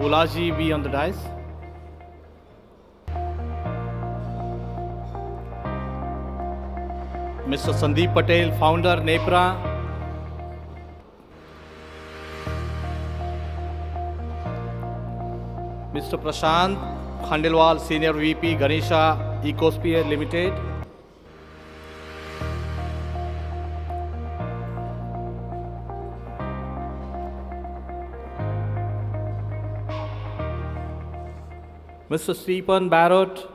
Ulaji be on the dais. Mr. Sandeep Patel, founder, NEPRA. Mr. Prashant Khandelwal, Senior VP, Ganesha Ecosphere Limited. Mr. Stephen Barrett,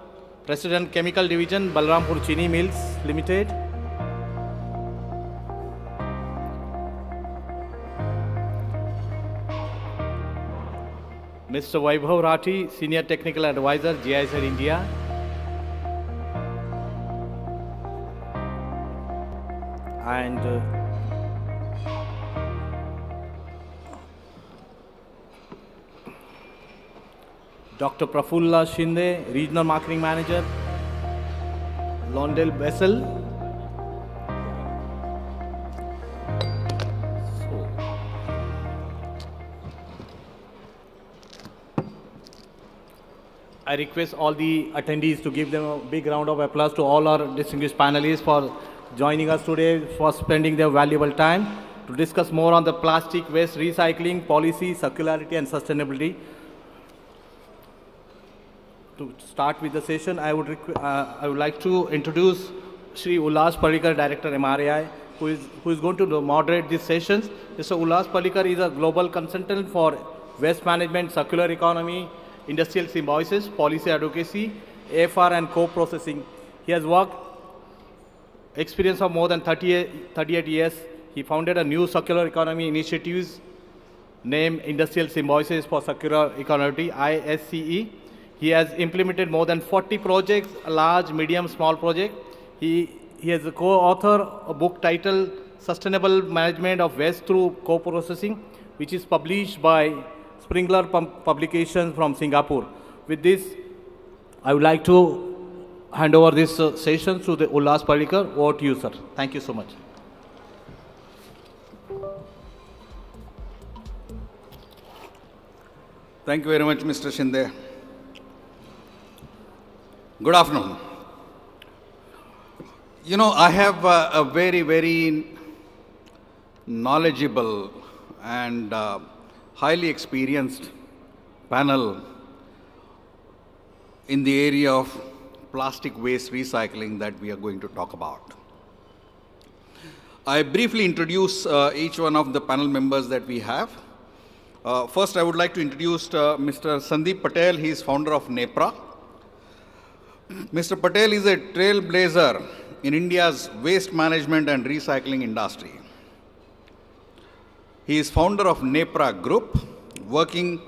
President, Chemical Division, Balrampur Chini Mills Limited. Mr. Vaibhav Rathi, Senior Technical Advisor, GIZ India. And Dr. Prafulla Shinde, Regional Marketing Manager, Londell Bessel. I request all the attendees to give them a big round of applause to all our distinguished panelists for joining us today, for spending their valuable time to discuss more on the plastic waste recycling policy, circularity and sustainability. To start with the session, I would like to introduce Shri Ullas Parrikar, Director, MRAI, who is going to moderate these sessions. Mr. Ullas Parrikar is a global consultant for waste management, circular economy, industrial symbiosis, policy advocacy, AFR and co-processing. He has worked experience of more than 38 years. He founded a new circular economy initiatives named Industrial Symbiosis for Circular Economy, ISCE. He has implemented more than 40 projects, large, medium, small projects. He has a co-author a book titled Sustainable Management of Waste Through Co-Processing, which is published by Sprinkler Publications from Singapore. With this, I would like to hand over this session to the Ullas Parrikar. Over to you, sir. Thank you so much. Thank you very much, Mr. Shinde. Good afternoon. You know, I have a very, very knowledgeable and highly experienced panel in the area of plastic waste recycling that we are going to talk about. I briefly introduce each one of the panel members that we have. First, I would like to introduce Mr. Sandeep Patel. He is founder of NEPRA. Mr. Patel is a trailblazer in India's waste management and recycling industry. He is founder of NEPRA Group, working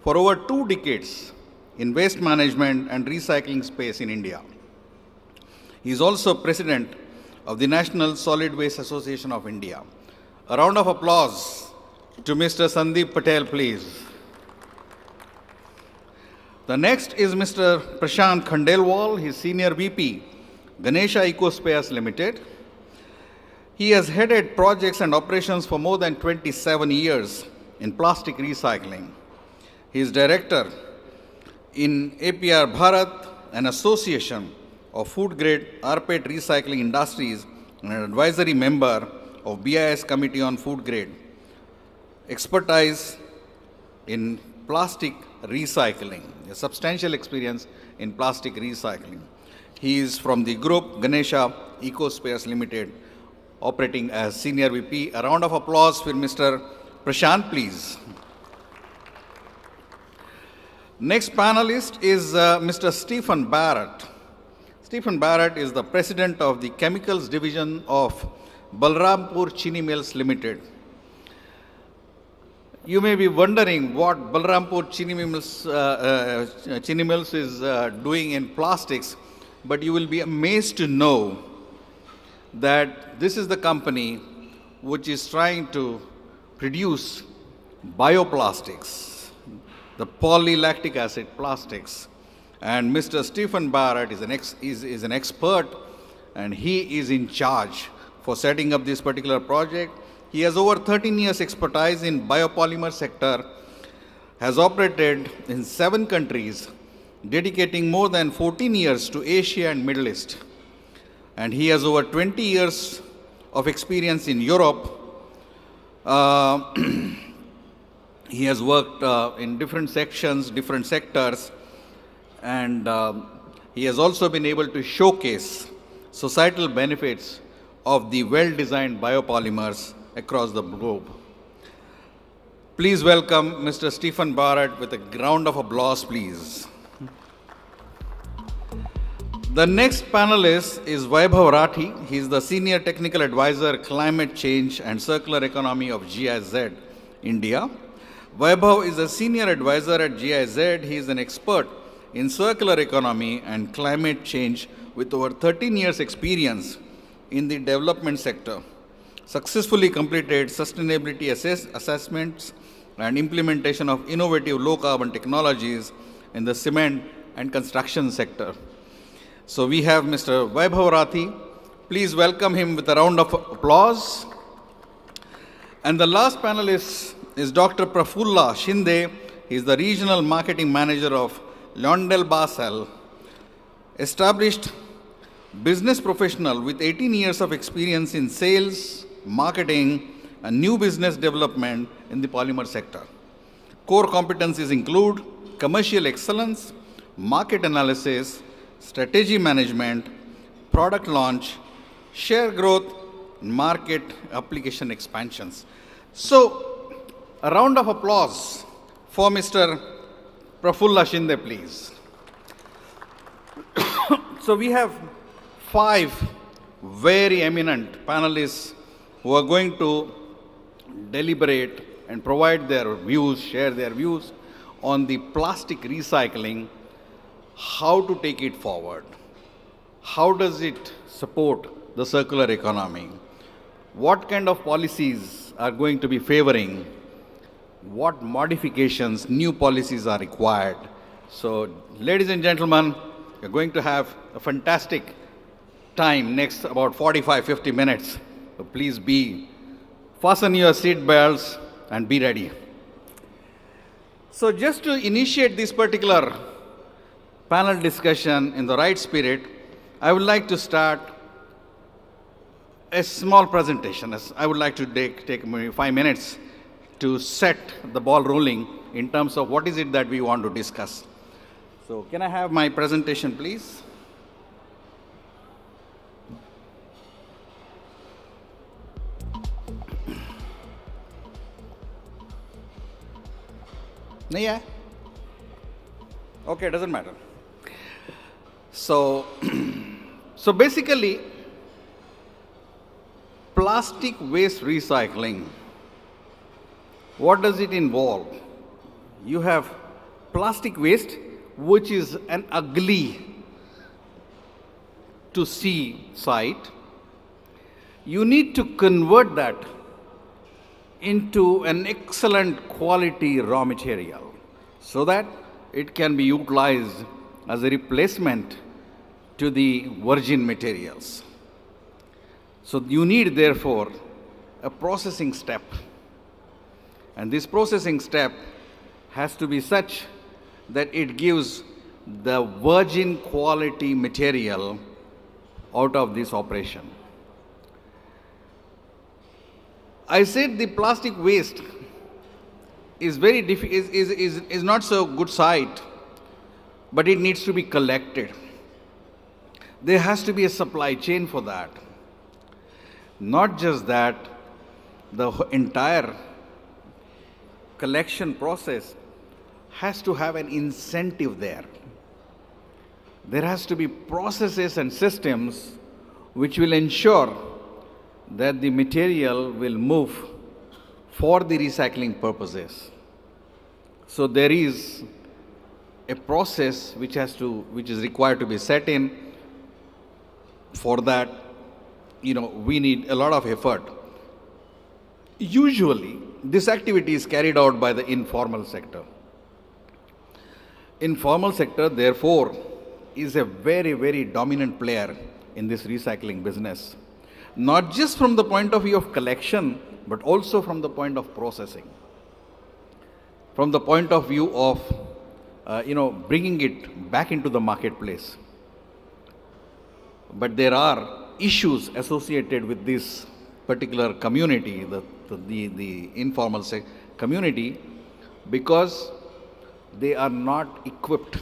for over 2 decades in waste management and recycling space in India. He is also president of the National Solid Waste Association of India. A round of applause to Mr. Sandeep Patel, please. The next is Mr. Prashant Khandelwal, his Senior VP, Ganesha Ecosphere Limited. He has headed projects and operations for more than 27 years in plastic recycling. He is director in APR Bharat, an association of food-grade rPET recycling industries, and an advisory member of BIS Committee on Food Grade. Expertise in plastic recycling, a substantial experience in plastic recycling. He is from the group Ganesha Ecosphere Limited, operating as Senior VP. A round of applause for Mr. Prashant, please. Next panelist is Mr. Stephen Barrett. Stephen Barrett is the President of the Chemicals Division of Balrampur Chini Mills Limited. You may be wondering what Balrampur Chini Mills is doing in plastics, but you will be amazed to know that this is the company which is trying to produce bioplastics, the polylactic acid plastics. And Mr. Stephen Barrett is an expert, and he is in charge for setting up this particular project. He has over 13 years expertise in biopolymer sector, has operated in 7 countries, dedicating more than 14 years to Asia and Middle East. And he has over 20 years of experience in Europe. He has worked in different sections, different sectors, and he has also been able to showcase societal benefits of the well-designed biopolymers across the globe. Please welcome Mr. Stephen Barrett with a round of applause, please. The next panelist is Vaibhav Rathi. He is the Senior Technical Advisor, Climate Change and Circular Economy of GIZ, India. Vaibhav is a Senior Advisor at GIZ. He is an expert in circular economy and climate change with over 13 years experience in the development sector. Successfully completed sustainability assessments and implementation of innovative low-carbon technologies in the cement and construction sector. So we have Mr. Vaibhav Rathi. Please welcome him with a round of applause. And the last panelist is Dr. Prafulla Shinde. He is the Regional Marketing Manager of Lyondell-Basel, established business professional with 18 years of experience in sales, marketing, and new business development in the polymer sector. Core competencies include commercial excellence, market analysis, strategy management, product launch, share growth, market application expansions. So, a round of applause for Mr. Prafulla Shinde, please. So we have 5 very eminent panelists who are going to deliberate and provide their views, share their views on the plastic recycling, how to take it forward, how does it support the circular economy, what kind of policies are going to be favoring, what modifications, new policies are required. So, ladies and gentlemen, you're going to have a fantastic time next about 45-50 minutes. So please fasten your seat belts and be ready. So just to initiate this particular panel discussion in the right spirit, I would like to start a small presentation. I would like to take maybe 5 minutes to set the ball rolling in terms of what is it that we want to discuss. So can I have my presentation, please? Yeah. Okay, doesn't matter. So basically, plastic waste recycling, what does it involve? You have plastic waste, which is an ugly to see sight. You need to convert that into an excellent quality raw material so that it can be utilized as a replacement to the virgin materials. So you need, therefore, a processing step. And this processing step has to be such that it gives the virgin quality material out of this operation. I said the plastic waste is is not so good sight, but it needs to be collected. There has to be a supply chain for that. Not just that, the entire collection process has to have an incentive there. There has to be processes and systems which will ensure that the material will move for the recycling purposes. So there is a process which is required to be set in. For that, we need a lot of effort. Usually, this activity is carried out by the informal sector. Informal sector, therefore, is a very, very dominant player in this recycling business. Not just from the point of view of collection, but also from the point of processing. from the point of view of, bringing it back into the marketplace. But there are issues associated with this particular community, the informal community, because they are not equipped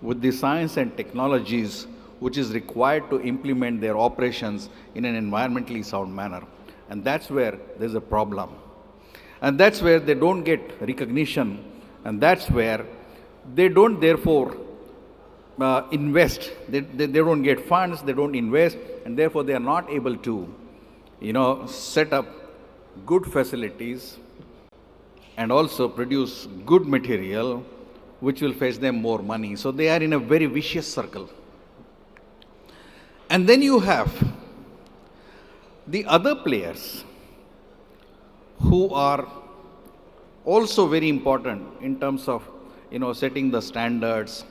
with the science and technologies which is required to implement their operations in an environmentally sound manner. And that's where there's a problem. And that's where they don't get recognition, and that's where they don't therefore invest. They don't get funds, they don't invest, and therefore they are not able to, set up good facilities and also produce good material which will fetch them more money. So they are in a very vicious circle. And then you have the other players who are also very important in terms of, setting the standards,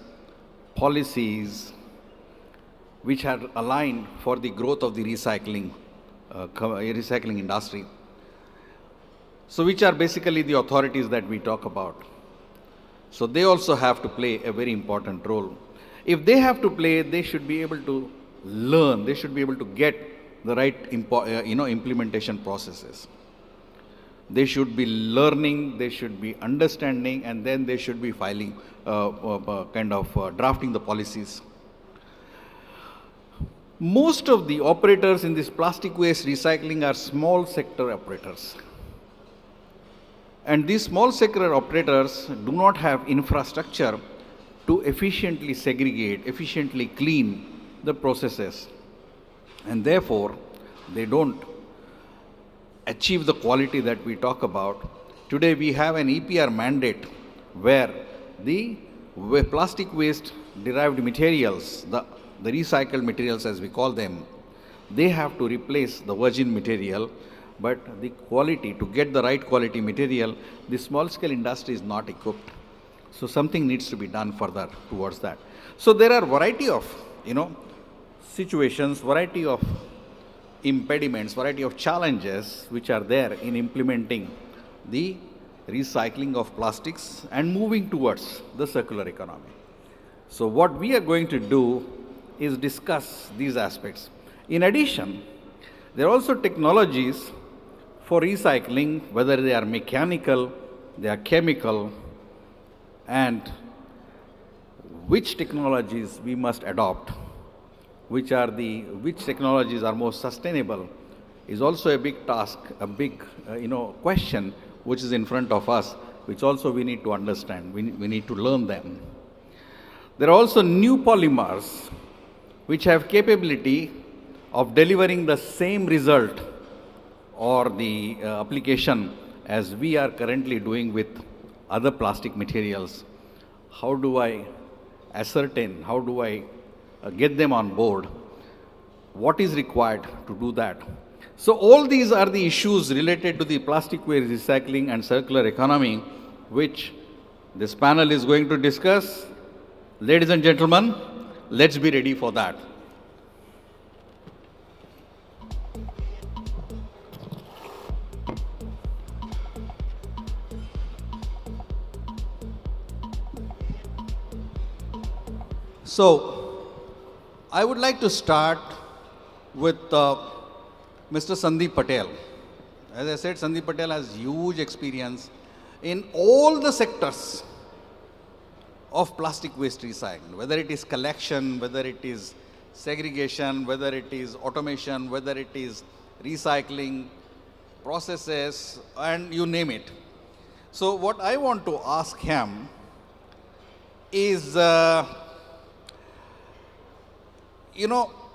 policies, which are aligned for the growth of the recycling industry. So which are basically the authorities that we talk about. So they also have to play a very important role. If they have to play, they should be able to learn, they should be able to get the right implementation processes. They should be learning, they should be understanding, and then they should be filing, drafting the policies. Most of the operators in this plastic waste recycling are small sector operators. And these small sector operators do not have infrastructure to efficiently segregate, efficiently clean the processes. And therefore, they don't achieve the quality that we talk about. Today we have an EPR mandate where the plastic waste derived materials, the recycled materials as we call them, they have to replace the virgin material, but the quality, to get the right quality material, the small scale industry is not equipped. So something needs to be done further towards that. So there are variety of, situations, variety of impediments, variety of challenges which are there in implementing the recycling of plastics and moving towards the circular economy. So what we are going to do is discuss these aspects. In addition, there are also technologies for recycling, whether they are mechanical, they are chemical, and which technologies we must adopt, which technologies are most sustainable, is also a big task, a big question which is in front of us, which also we need to understand. We need to learn them. There are also new polymers which have capability of delivering the same result or the application as we are currently doing with other plastic materials. How do I ascertain, how do I get them on board? What is required to do that? So all these are the issues related to the plastic waste recycling and circular economy, which this panel is going to discuss. Ladies and gentlemen, let's be ready for that. So, I would like to start with Mr. Sandeep Patel. As I said, Sandeep Patel has huge experience in all the sectors of plastic waste recycling, whether it is collection, whether it is segregation, whether it is automation, whether it is recycling processes, and you name it. So what I want to ask him is,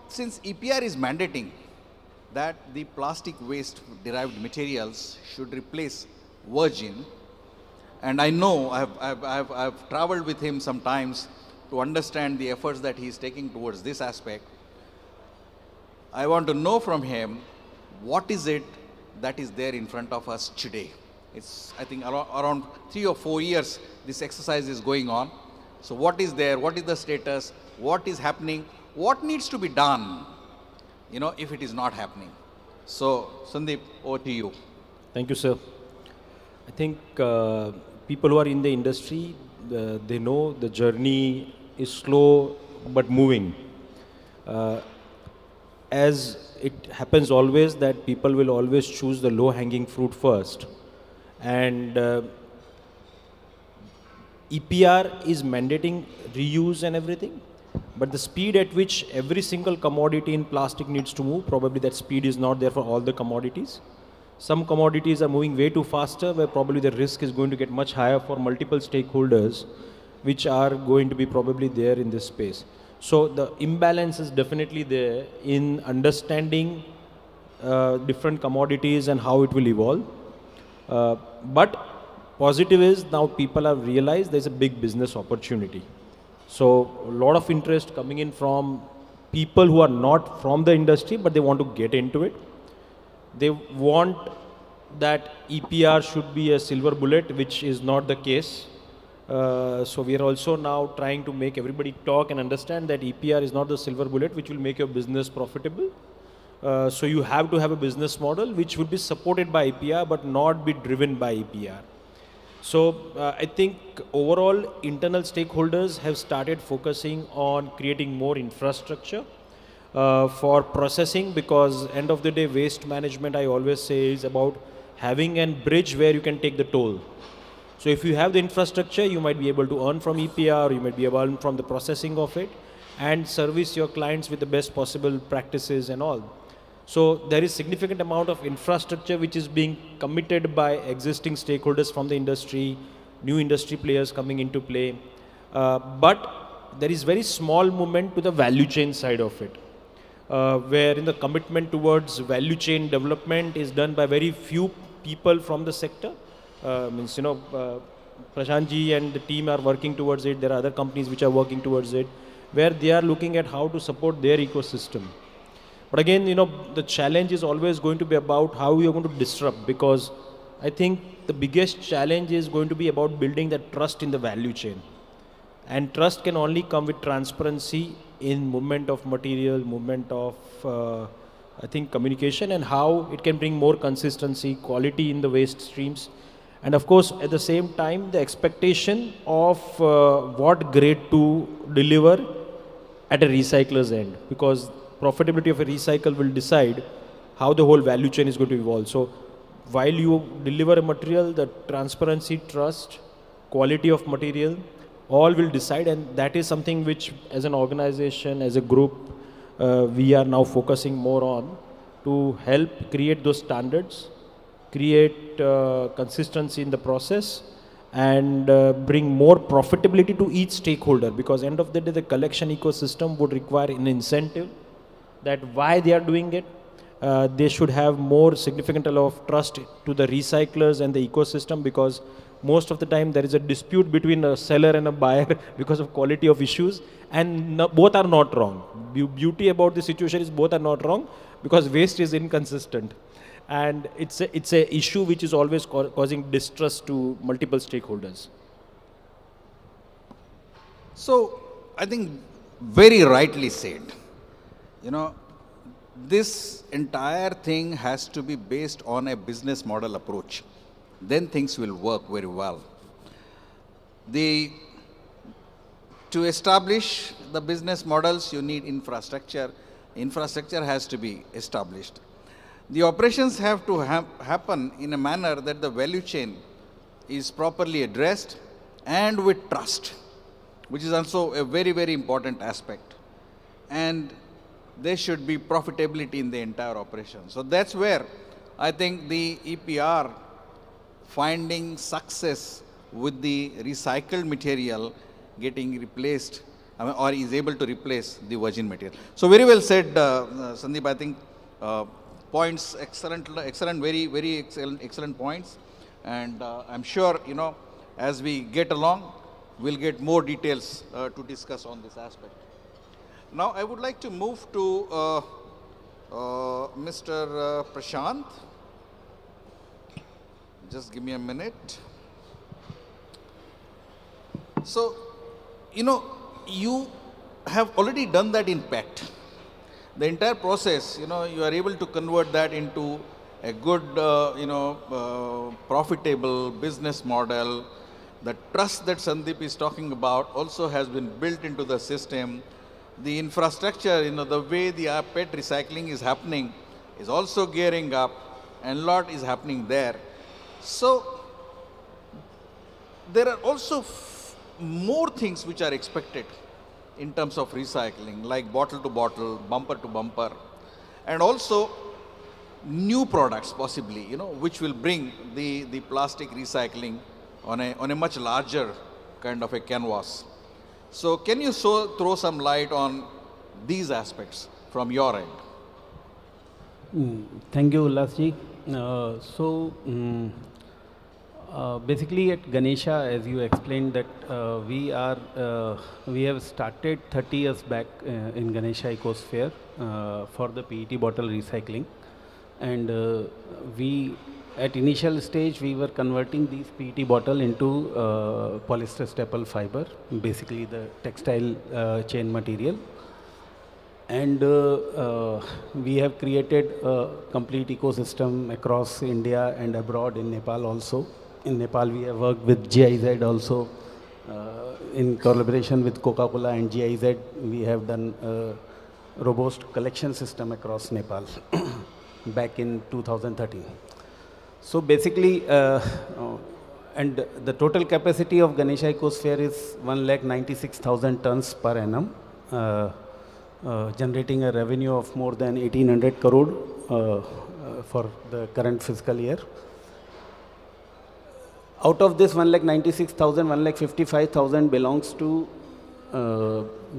since EPR is mandating that the plastic waste derived materials should replace virgin, and I know I've traveled with him sometimes to understand the efforts that he's taking towards this aspect. I want to know from him, what is it that is there in front of us today? It's, I think, around 3 or 4 years this exercise is going on. So what is there? What is the status? What is happening? What needs to be done, if it is not happening? So, Sandeep, over to you. Thank you, sir. I think people who are in the industry, they know the journey is slow but moving. As it happens always that people will always choose the low-hanging fruit first. And EPR is mandating reuse and everything, but the speed at which every single commodity in plastic needs to move, probably that speed is not there for all the commodities. Some commodities are moving way too faster, where probably the risk is going to get much higher for multiple stakeholders, which are going to be probably there in this space. So the imbalance is definitely there in understanding different commodities and how it will evolve. But positive is now people have realized there's a big business opportunity. So a lot of interest coming in from people who are not from the industry, but they want to get into it. They want that EPR should be a silver bullet, which is not the case. So we are also now trying to make everybody talk and understand that EPR is not the silver bullet which will make your business profitable. So you have to have a business model which would be supported by EPR but not be driven by EPR. So I think overall internal stakeholders have started focusing on creating more infrastructure for processing, because end of the day waste management, I always say, is about having a bridge where you can take the toll. So if you have the infrastructure, you might be able to earn from EPR, you might be able to earn from the processing of it, and service your clients with the best possible practices and all. So there is significant amount of infrastructure which is being committed by existing stakeholders from the industry, new industry players coming into play. But there is very small movement to the value chain side of it, wherein the commitment towards value chain development is done by very few people from the sector. Prashant ji and the team are working towards it. There are other companies which are working towards it, where they are looking at how to support their ecosystem. But again, the challenge is always going to be about how you are going to disrupt, because I think the biggest challenge is going to be about building that trust in the value chain. And trust can only come with transparency in movement of material, movement of, I think, communication, and how it can bring more consistency, quality in the waste streams. And of course, at the same time, the expectation of what grade to deliver at a recycler's end, because profitability of a recycle will decide how the whole value chain is going to evolve. So while you deliver a material, the transparency, trust, quality of material, all will decide, and that is something which as an organization, as a group, we are now focusing more on to help create those standards, create consistency in the process, and bring more profitability to each stakeholder, because end of the day the collection ecosystem would require an incentive that why they are doing it. They should have more significant level of trust to the recyclers and the ecosystem, because most of the time there is a dispute between a seller and a buyer because of quality of issues, and both are not wrong. Beauty about the situation is both are not wrong, because waste is inconsistent. And it's a issue which is always causing distrust to multiple stakeholders. So I think very rightly said. This entire thing has to be based on a business model approach. Then things will work very well. To establish the business models, you need infrastructure. Infrastructure has to be established. The operations have to happen in a manner that the value chain is properly addressed and with trust, which is also a very, very important aspect. And there should be profitability in the entire operation. So that's where I think the EPR finding success with the recycled material getting replaced, or is able to replace the virgin material. So very well said, Sandeep. I think points excellent, very, very excellent points. And I'm sure, as we get along, we'll get more details to discuss on this aspect. Now, I would like to move to Mr. Prashant. Just give me a minute. So, you have already done that in PET. The entire process, you are able to convert that into a good, profitable business model, The trust that Sandeep is talking about also has been built into the system. The infrastructure, the way the PET recycling is happening is also gearing up, and a lot is happening there. So there are also more things which are expected in terms of recycling, like bottle to bottle, bumper to bumper, and also new products possibly, which will bring the plastic recycling on a much larger kind of a canvas. So can you throw some light on these aspects from your end? Thank you, Ullasji. Basically at Ganesha, as you explained that we have started 30 years back in Ganesha Ecosphere for the PET bottle recycling, and at initial stage we were converting these PET bottle into polyester staple fiber, basically the textile chain material. And we have created a complete ecosystem across India and abroad, in Nepal also. In Nepal, we have worked with GIZ also. In collaboration with Coca-Cola and GIZ, we have done a robust collection system across Nepal back in 2013. So basically, and the total capacity of Ganesha Ecosphere is 196,000 tons per annum, generating a revenue of more than 1,800 crore for the current fiscal year. Out of this 196,000, 155,000 belongs to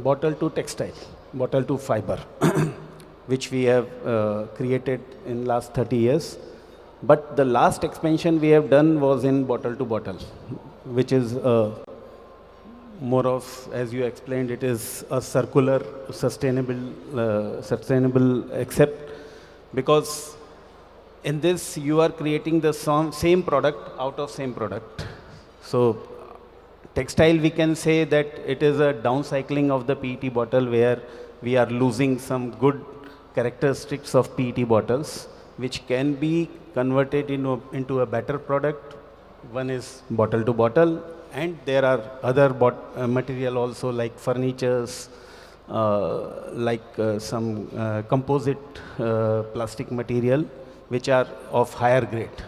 bottle to textile, bottle to fiber, which we have created in last 30 years. But the last expansion we have done was in bottle to bottle, which is more of, as you explained, it is a circular, sustainable accept, because in this you are creating the same product out of same product. So textile, we can say that it is a downcycling of the PET bottle, where we are losing some good characteristics of PET bottles, which can be converted into a better product. One is bottle to bottle, and there are other material also, like furnitures, some composite plastic material, which are of higher grade.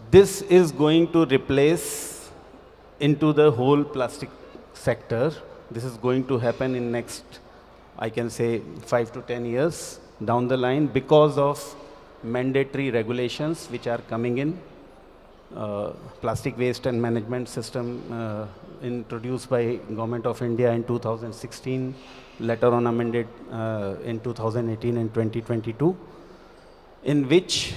This is going to replace into the whole plastic sector. This is going to happen in next, I can say, 5 to 10 years down the line, because of mandatory regulations which are coming in. Plastic waste and management system introduced by Government of India in 2016, later on amended in 2018 and 2022, in which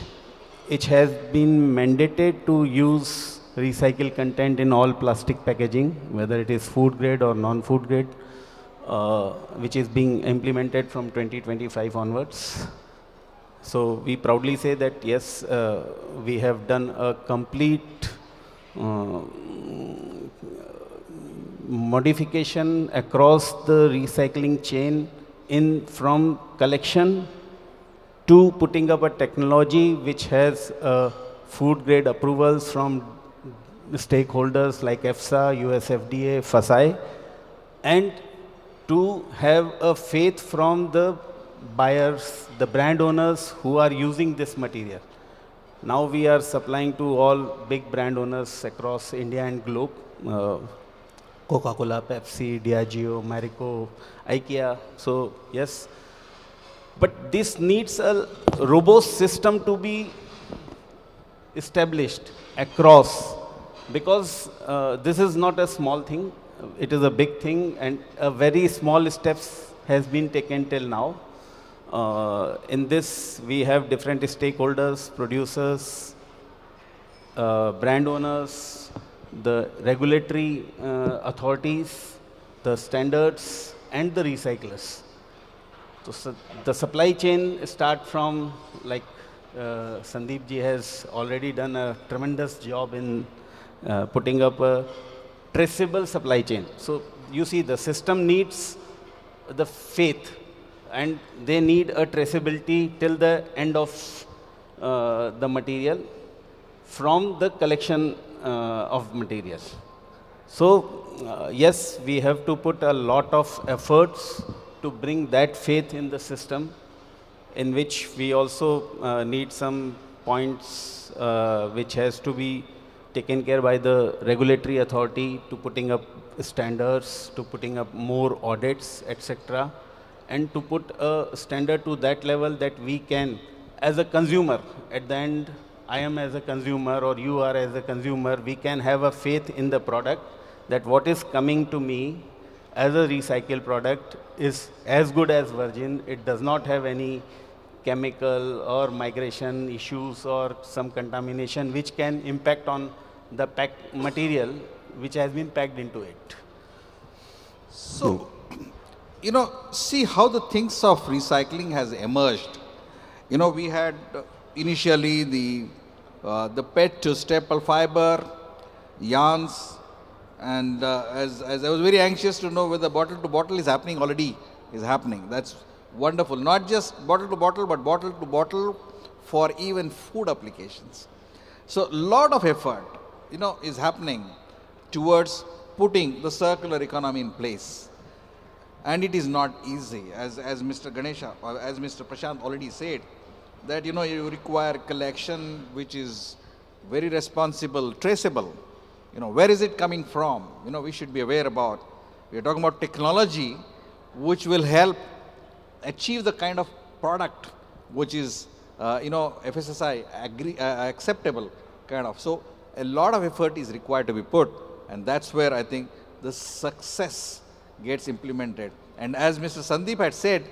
it has been mandated to use recycled content in all plastic packaging, whether it is food grade or non-food grade, which is being implemented from 2025 onwards. So we proudly say that yes, we have done a complete modification across the recycling chain, from collection to putting up a technology which has food grade approvals from stakeholders like EFSA, US FDA, FSI, and to have a faith from the buyers, the brand owners who are using this material. Now we are supplying to all big brand owners across India and globe, Coca-Cola, Pepsi, Diageo, Marico, IKEA. So yes, but this needs a robust system to be established across, because this is not a small thing, it is a big thing, and a very small steps has been taken till now. In this, we have different stakeholders, producers, brand owners, the regulatory authorities, the standards, and the recyclers. So the supply chain start from, like Sandeep ji has already done a tremendous job in putting up a traceable supply chain. So you see, the system needs the faith, and they need a traceability till the end of the material, from the collection of material. So, yes, we have to put a lot of efforts to bring that faith in the system, in which we also need some points which has to be taken care by the regulatory authority, to putting up standards, to putting up more audits, etc. And to put a standard to that level that we can, as a consumer, at the end, I am as a consumer or you are as a consumer, we can have a faith in the product, that what is coming to me as a recycled product is as good as virgin. It does not have any chemical or migration issues or some contamination which can impact on the packed material which has been packed into it. So, you know, see how the things of recycling has emerged. You know, we had initially the PET to staple fiber, yarns, and as I was very anxious to know whether bottle to bottle is happening, already is happening. That's wonderful. Not just bottle to bottle, but bottle to bottle for even food applications. So, lot of effort, you know, is happening towards putting the circular economy in place. And it is not easy, as Mr. Ganesha, or as Mr. Prashant already said, that, you know, you require collection which is very responsible, traceable. You know, where is it coming from? You know, we should be aware about. We are talking about technology which will help achieve the kind of product which is, you know, FSSI acceptable kind of. So, a lot of effort is required to be put, and that's where I think the success gets implemented. And as Mr. Sandeep had said,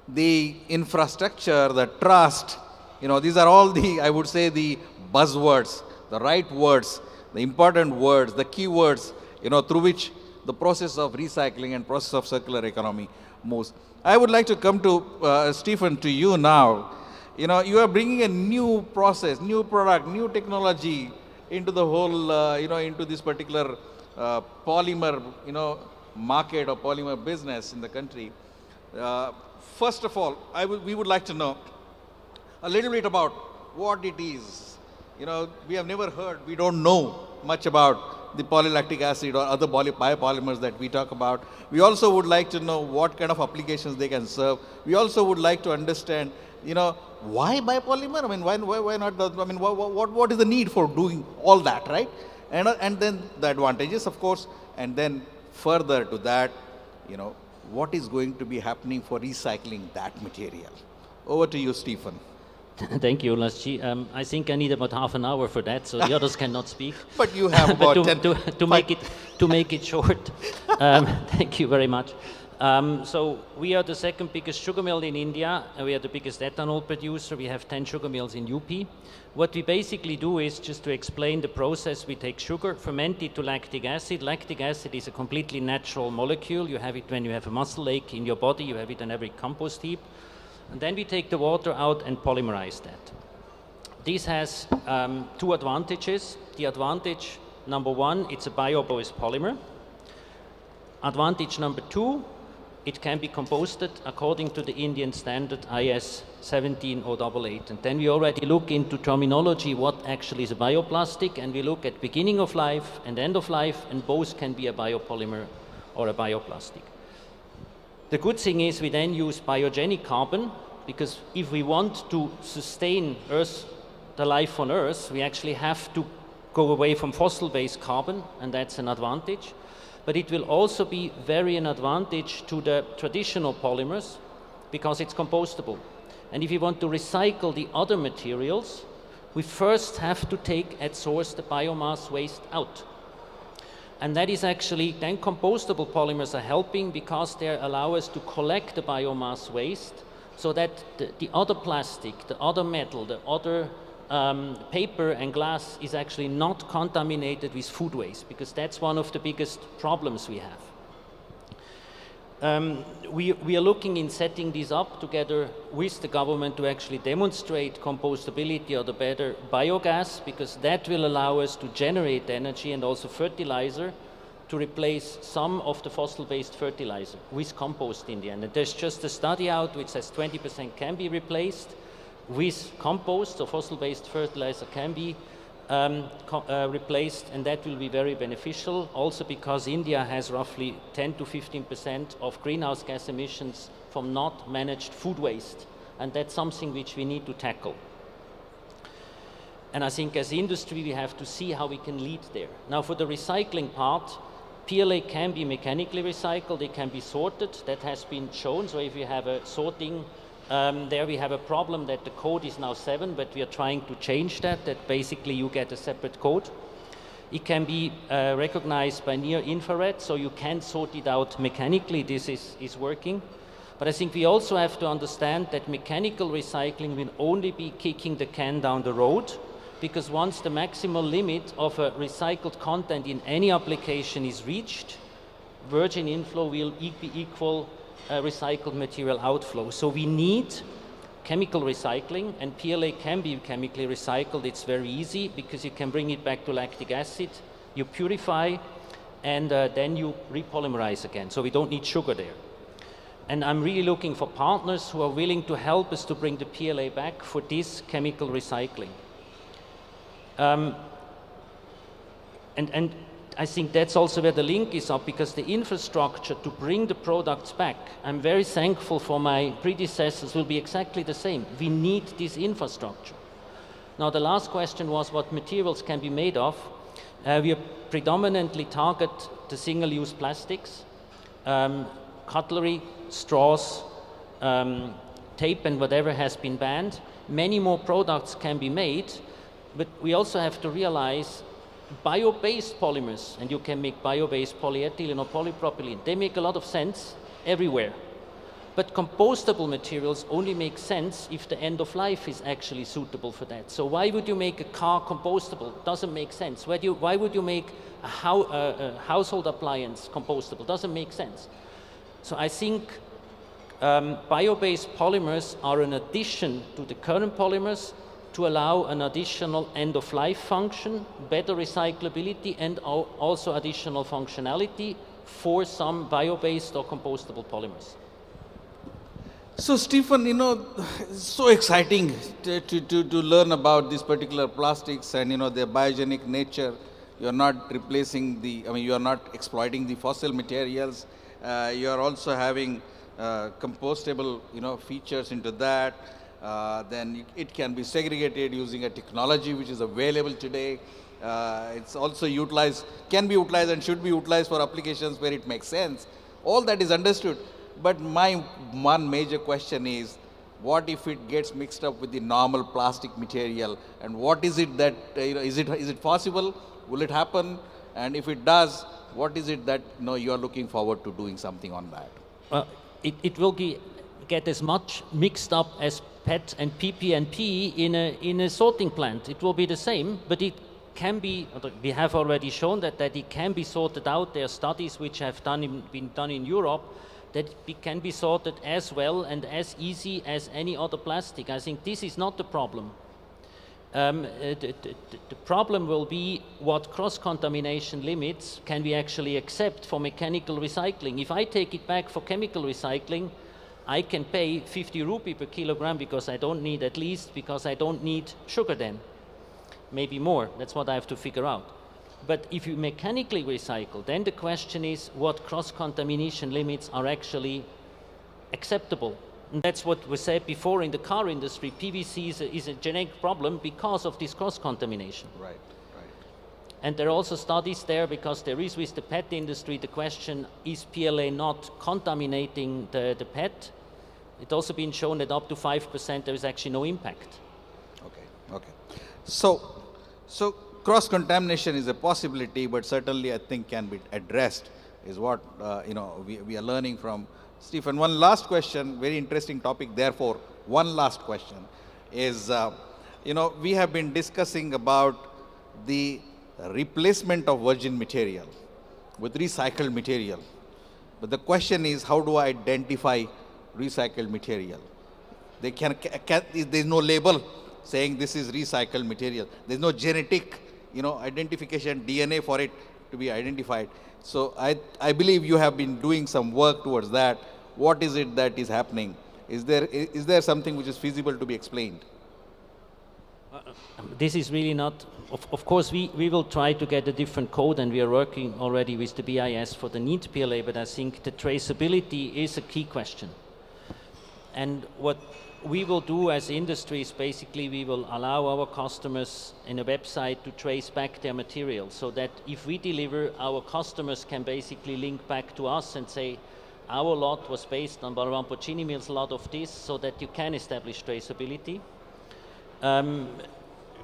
the infrastructure, the trust, you know, these are all the, I would say, the buzzwords, the right words, the important words, the key words, you know, through which the process of recycling and process of circular economy moves. I would like to come to Stephen, to you now. You know, you are bringing a new process, new product, new technology into the whole, you know, into this particular polymer, you know, market or polymer business in the country. First of all, we would like to know a little bit about what it is. You know, we have never heard, we don't know much about the polylactic acid or other biopolymers that we talk about. We also would like to know what kind of applications they can serve. We also would like to understand, you know, why biopolymer? I mean, why not? I mean, what is the need for doing all that, right? And then the advantages, of course, and then further to that, you know, what is going to be happening for recycling that material? Over to you, Stephen. Thank you, Ulasji. I think I need about half an hour for that, so the others cannot speak. But you have about 10. To make it short. Thank you very much. So we are the second biggest sugar mill in India, and we are the biggest ethanol producer. We have 10 sugar mills in UP. What we basically do is, just to explain the process, we take sugar, ferment it to lactic acid. Lactic acid is a completely natural molecule. You have it when you have a muscle ache in your body. You have it on every compost heap. And then we take the water out and polymerize that. This has two advantages. The advantage number one, it's a bio-based polymer. Advantage number two, it can be composted according to the Indian standard IS 17088. And then we already look into terminology, what actually is a bioplastic, and we look at beginning of life and end of life, and both can be a biopolymer or a bioplastic. The good thing is we then use biogenic carbon, because if we want to sustain Earth, the life on Earth, we actually have to go away from fossil-based carbon, and that's an advantage. But it will also be very an advantage to the traditional polymers, because it's compostable. And if you want to recycle the other materials, we first have to take at source the biomass waste out. And that is actually, then compostable polymers are helping, because they allow us to collect the biomass waste, so that the other plastic, the other metal, the other paper and glass is actually not contaminated with food waste, because that's one of the biggest problems we have. We are looking in setting these up together with the government to actually demonstrate compostability or the better biogas, because that will allow us to generate energy and also fertilizer to replace some of the fossil-based fertilizer with compost in the end. And there's just a study out which says 20% can be replaced with compost, so fossil-based fertilizer can be replaced, and that will be very beneficial. Also because India has roughly 10 to 15% of greenhouse gas emissions from not managed food waste, and that's something which we need to tackle. And I think as industry we have to see how we can lead there. Now for the recycling part, PLA can be mechanically recycled, it can be sorted, that has been shown. So if you have a sorting, there we have a problem that the code is now 7, but we are trying to change that basically you get a separate code. It can be recognized by near infrared, so you can sort it out mechanically, this is working. But I think we also have to understand that mechanical recycling will only be kicking the can down the road, because once the maximal limit of a recycled content in any application is reached, virgin inflow will be equal recycled material outflow. So we need chemical recycling, and PLA can be chemically recycled. It's very easy because you can bring it back to lactic acid, you purify, and then you repolymerize again. So we don't need sugar there. And I'm really looking for partners who are willing to help us to bring the PLA back for this chemical recycling. And I think that's also where the link is up, because the infrastructure to bring the products back, I'm very thankful for my predecessors, will be exactly the same. We need this infrastructure. Now the last question was what materials can be made of. We predominantly target the single-use plastics, cutlery, straws, tape and whatever has been banned. Many more products can be made, but we also have to realize bio-based polymers, and you can make bio-based polyethylene or polypropylene, they make a lot of sense everywhere. But compostable materials only make sense if the end of life is actually suitable for that. So why would you make a car compostable? Doesn't make sense. Why would you make a household appliance compostable? Doesn't make sense. So I think bio-based polymers are an addition to the current polymers to allow an additional end-of-life function, better recyclability, and also additional functionality for some bio-based or compostable polymers. So Stephen, you know, it's so exciting to learn about these particular plastics and, you know, their biogenic nature. You're not replacing the, I mean, you are not exploiting the fossil materials. You are also having compostable, you know, features into that. Then it can be segregated using a technology which is available today. It's also utilized, can be utilized and should be utilized for applications where it makes sense. All that is understood. But my one major question is, what if it gets mixed up with the normal plastic material? And what is it that, you know, is it possible? Will it happen? And if it does, what is it that, you know, you are looking forward to doing something on that? It will get as much mixed up as PET and PP and PE in a sorting plant. It will be the same, but it can be, we have already shown that it can be sorted out. There are studies which have been done in Europe that it can be sorted as well and as easy as any other plastic. I think this is not the problem. The problem will be what cross-contamination limits can we actually accept for mechanical recycling. If I take it back for chemical recycling, I can pay 50 rupee per kilogram because I don't need, at least because I don't need sugar then. Maybe more, that's what I have to figure out. But if you mechanically recycle, then the question is what cross-contamination limits are actually acceptable. And that's what we said before in the car industry. PVC is a genetic problem because of this cross-contamination. Right, right. And there are also studies there because there is with the PET industry the question, is PLA not contaminating the PET? It's also been shown that up to 5% there is actually no impact. Okay, okay. So cross-contamination is a possibility, but certainly I think can be addressed, is what you know, we are learning from Stephen. One last question, very interesting topic, therefore, one last question is, you know, we have been discussing about the replacement of virgin material with recycled material. But the question is, how do I identify recycled material? There's no label saying this is recycled material. There's no genetic, you know, identification, DNA for it to be identified. So I believe you have been doing some work towards that. What is it that is happening? Is there something which is feasible to be explained? This is really not, of course we will try to get a different code, and we are working already with the BIS for the NEET PLA, but I think the traceability is a key question. And what we will do as industry is basically we will allow our customers in a website to trace back their material, so that if we deliver, our customers can basically link back to us and say, our lot was based on Balaram Puccini Mill's lot of this, so that you can establish traceability.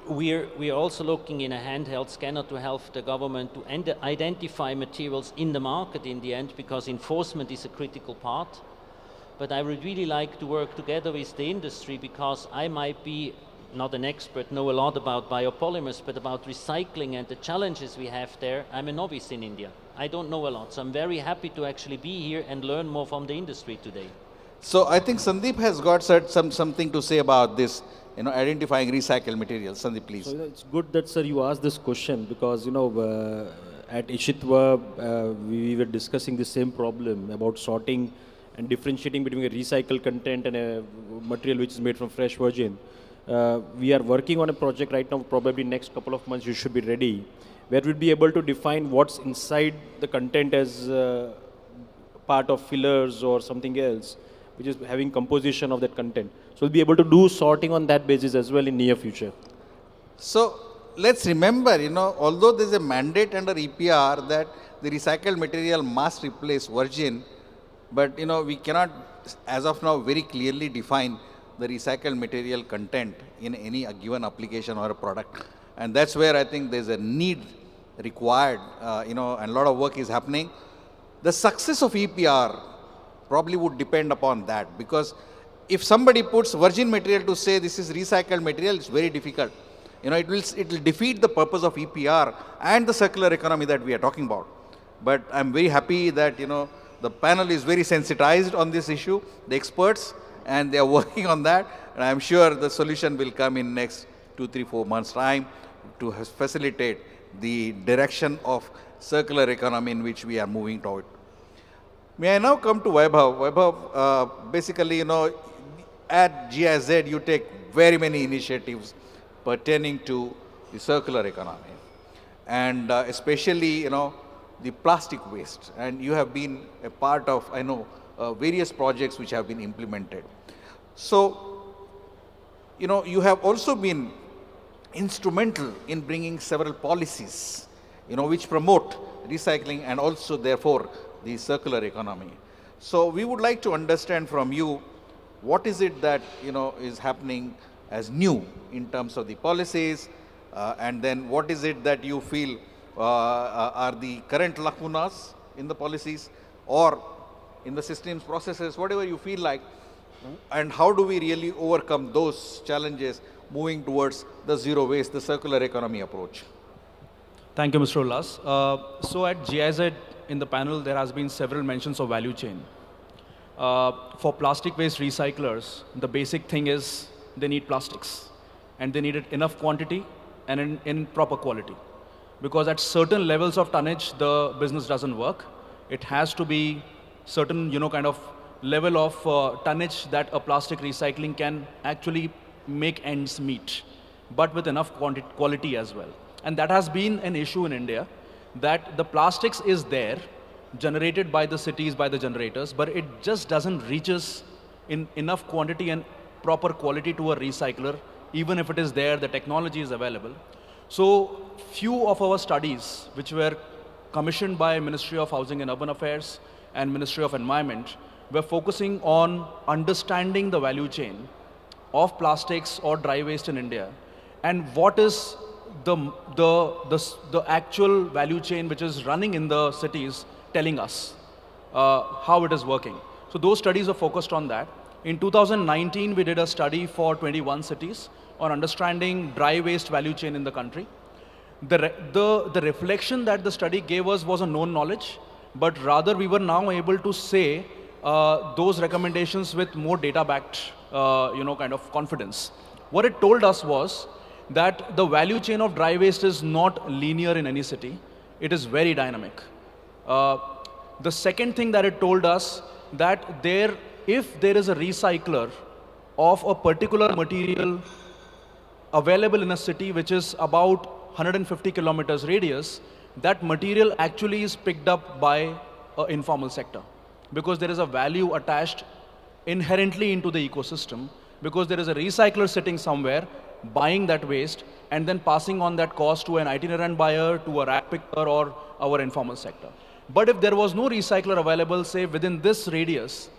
We are also looking in a handheld scanner to help the government to identify materials in the market in the end, because enforcement is a critical part. But I would really like to work together with the industry, because I might be not an expert, know a lot about biopolymers, but about recycling and the challenges we have there, I'm a novice in India. I don't know a lot, so I'm very happy to actually be here and learn more from the industry today. So I think Sandeep has got something to say about this, identifying recycled materials. Sandeep, please. So, it's good that, sir, you asked this question, because, at Ishitwa, we were discussing the same problem about sorting and differentiating between a recycled content and a material which is made from fresh virgin. We are working on a project right now, probably next couple of months you should be ready, where we'll be able to define what's inside the content as part of fillers or something else, which is having composition of that content. So we'll be able to do sorting on that basis as well in near future. So let's remember, although there's a mandate under EPR that the recycled material must replace virgin, but we cannot, as of now, very clearly define the recycled material content in any given application or a product. And that's where I think there's a need required, and a lot of work is happening. The success of EPR probably would depend upon that, because if somebody puts virgin material to say this is recycled material, it's very difficult. It will defeat the purpose of EPR and the circular economy that we are talking about. But I'm very happy that, the panel is very sensitized on this issue, the experts, and they are working on that. And I'm sure the solution will come in next 2, 3, 4 months' time to facilitate the direction of circular economy in which we are moving toward. May I now come to Vaibhav? Vaibhav, basically, at GIZ, you take very many initiatives pertaining to the circular economy, and especially, the plastic waste. And you have been a part of, I know, various projects which have been implemented. So, you have also been instrumental in bringing several policies, which promote recycling and also, therefore, the circular economy. So we would like to understand from you, what is it that, is happening as new in terms of the policies, and then what is it that you feel are the current lacunas in the policies or in the systems, processes, whatever you feel like, and how do we really overcome those challenges moving towards the zero waste, the circular economy approach? Thank you, Mr. Ullas. So at GIZ, in the panel, there has been several mentions of value chain. For plastic waste recyclers, the basic thing is they need plastics, and they need it enough quantity and in proper quality. Because at certain levels of tonnage, the business doesn't work. It has to be certain, kind of level of tonnage that a plastic recycling can actually make ends meet, but with enough quality as well. And that has been an issue in India, that the plastics is there, generated by the cities, by the generators, but it just doesn't reaches in enough quantity and proper quality to a recycler. Even if it is there, the technology is available. So few of our studies, which were commissioned by Ministry of Housing and Urban Affairs and Ministry of Environment, were focusing on understanding the value chain of plastics or dry waste in India, and what is the actual value chain which is running in the cities telling us how it is working. So those studies are focused on that. In 2019, we did a study for 21 cities on understanding dry waste value chain in the country. The reflection that the study gave us was a known knowledge, but rather we were now able to say those recommendations with more data-backed, kind of confidence. What it told us was that the value chain of dry waste is not linear in any city. It is very dynamic. The second thing that it told us, that if there is a recycler of a particular material available in a city which is about 150 kilometers radius, that material actually is picked up by an informal sector, because there is a value attached inherently into the ecosystem, because there is a recycler sitting somewhere buying that waste and then passing on that cost to an itinerant buyer, to a rack picker, or our informal sector. But if there was no recycler available, say within this radius,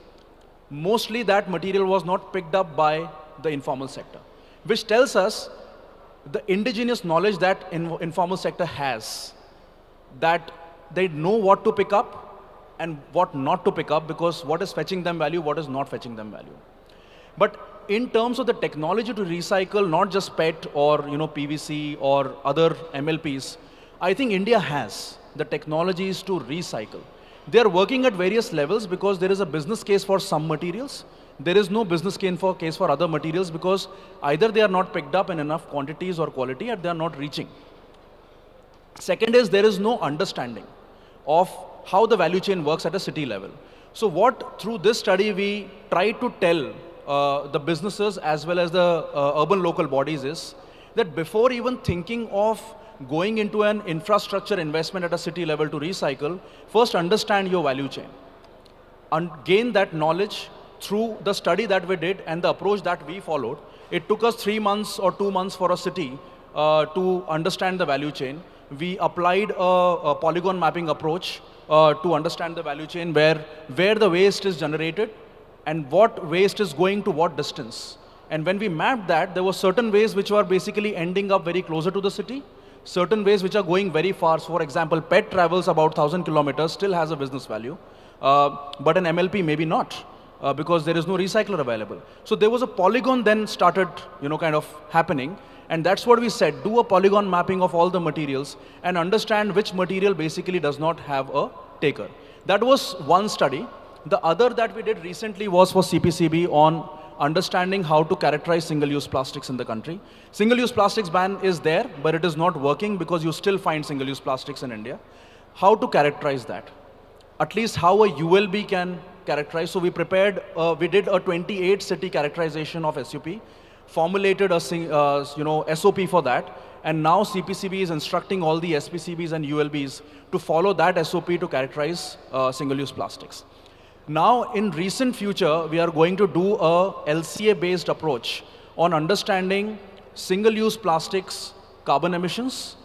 mostly that material was not picked up by the informal sector, which tells us the indigenous knowledge that informal sector has, that they know what to pick up and what not to pick up, because what is fetching them value, what is not fetching them value. But in terms of the technology to recycle, not just PET or PVC or other MLPs, I think India has the technologies to recycle. They are working at various levels because there is a business case for some materials. There is no business case for other materials, because either they are not picked up in enough quantities or quality, or they are not reaching. Second is, there is no understanding of how the value chain works at a city level. So what, through this study, we try to tell the businesses as well as the urban local bodies is that before even thinking of going into an infrastructure investment at a city level to recycle, first understand your value chain and gain that knowledge through the study that we did and the approach that we followed. It took us 3 months or 2 months for a city to understand the value chain. We applied a polygon mapping approach to understand the value chain, where the waste is generated and what waste is going to what distance. And when we mapped that, there were certain ways which were basically ending up very closer to the city, certain ways which are going very far. So for example, PET travels about 1,000 kilometers, still has a business value, but an MLP maybe not, because there is no recycler available. So there was a polygon then started kind of happening, and that's what we said, do a polygon mapping of all the materials and understand which material basically does not have a taker. That was one study. The other that we did recently was for CPCB on understanding how to characterize single-use plastics in the country. Single-use plastics ban is there, but it is not working because you still find single-use plastics in India. How to characterize that? At least how a ULB can characterize. So we prepared, we did a 28 city characterization of SUP, formulated a SOP for that, and now CPCB is instructing all the SPCBs and ULBs to follow that SOP to characterize single-use plastics. Now, in recent future, we are going to do a LCA-based approach on understanding single-use plastics carbon emissions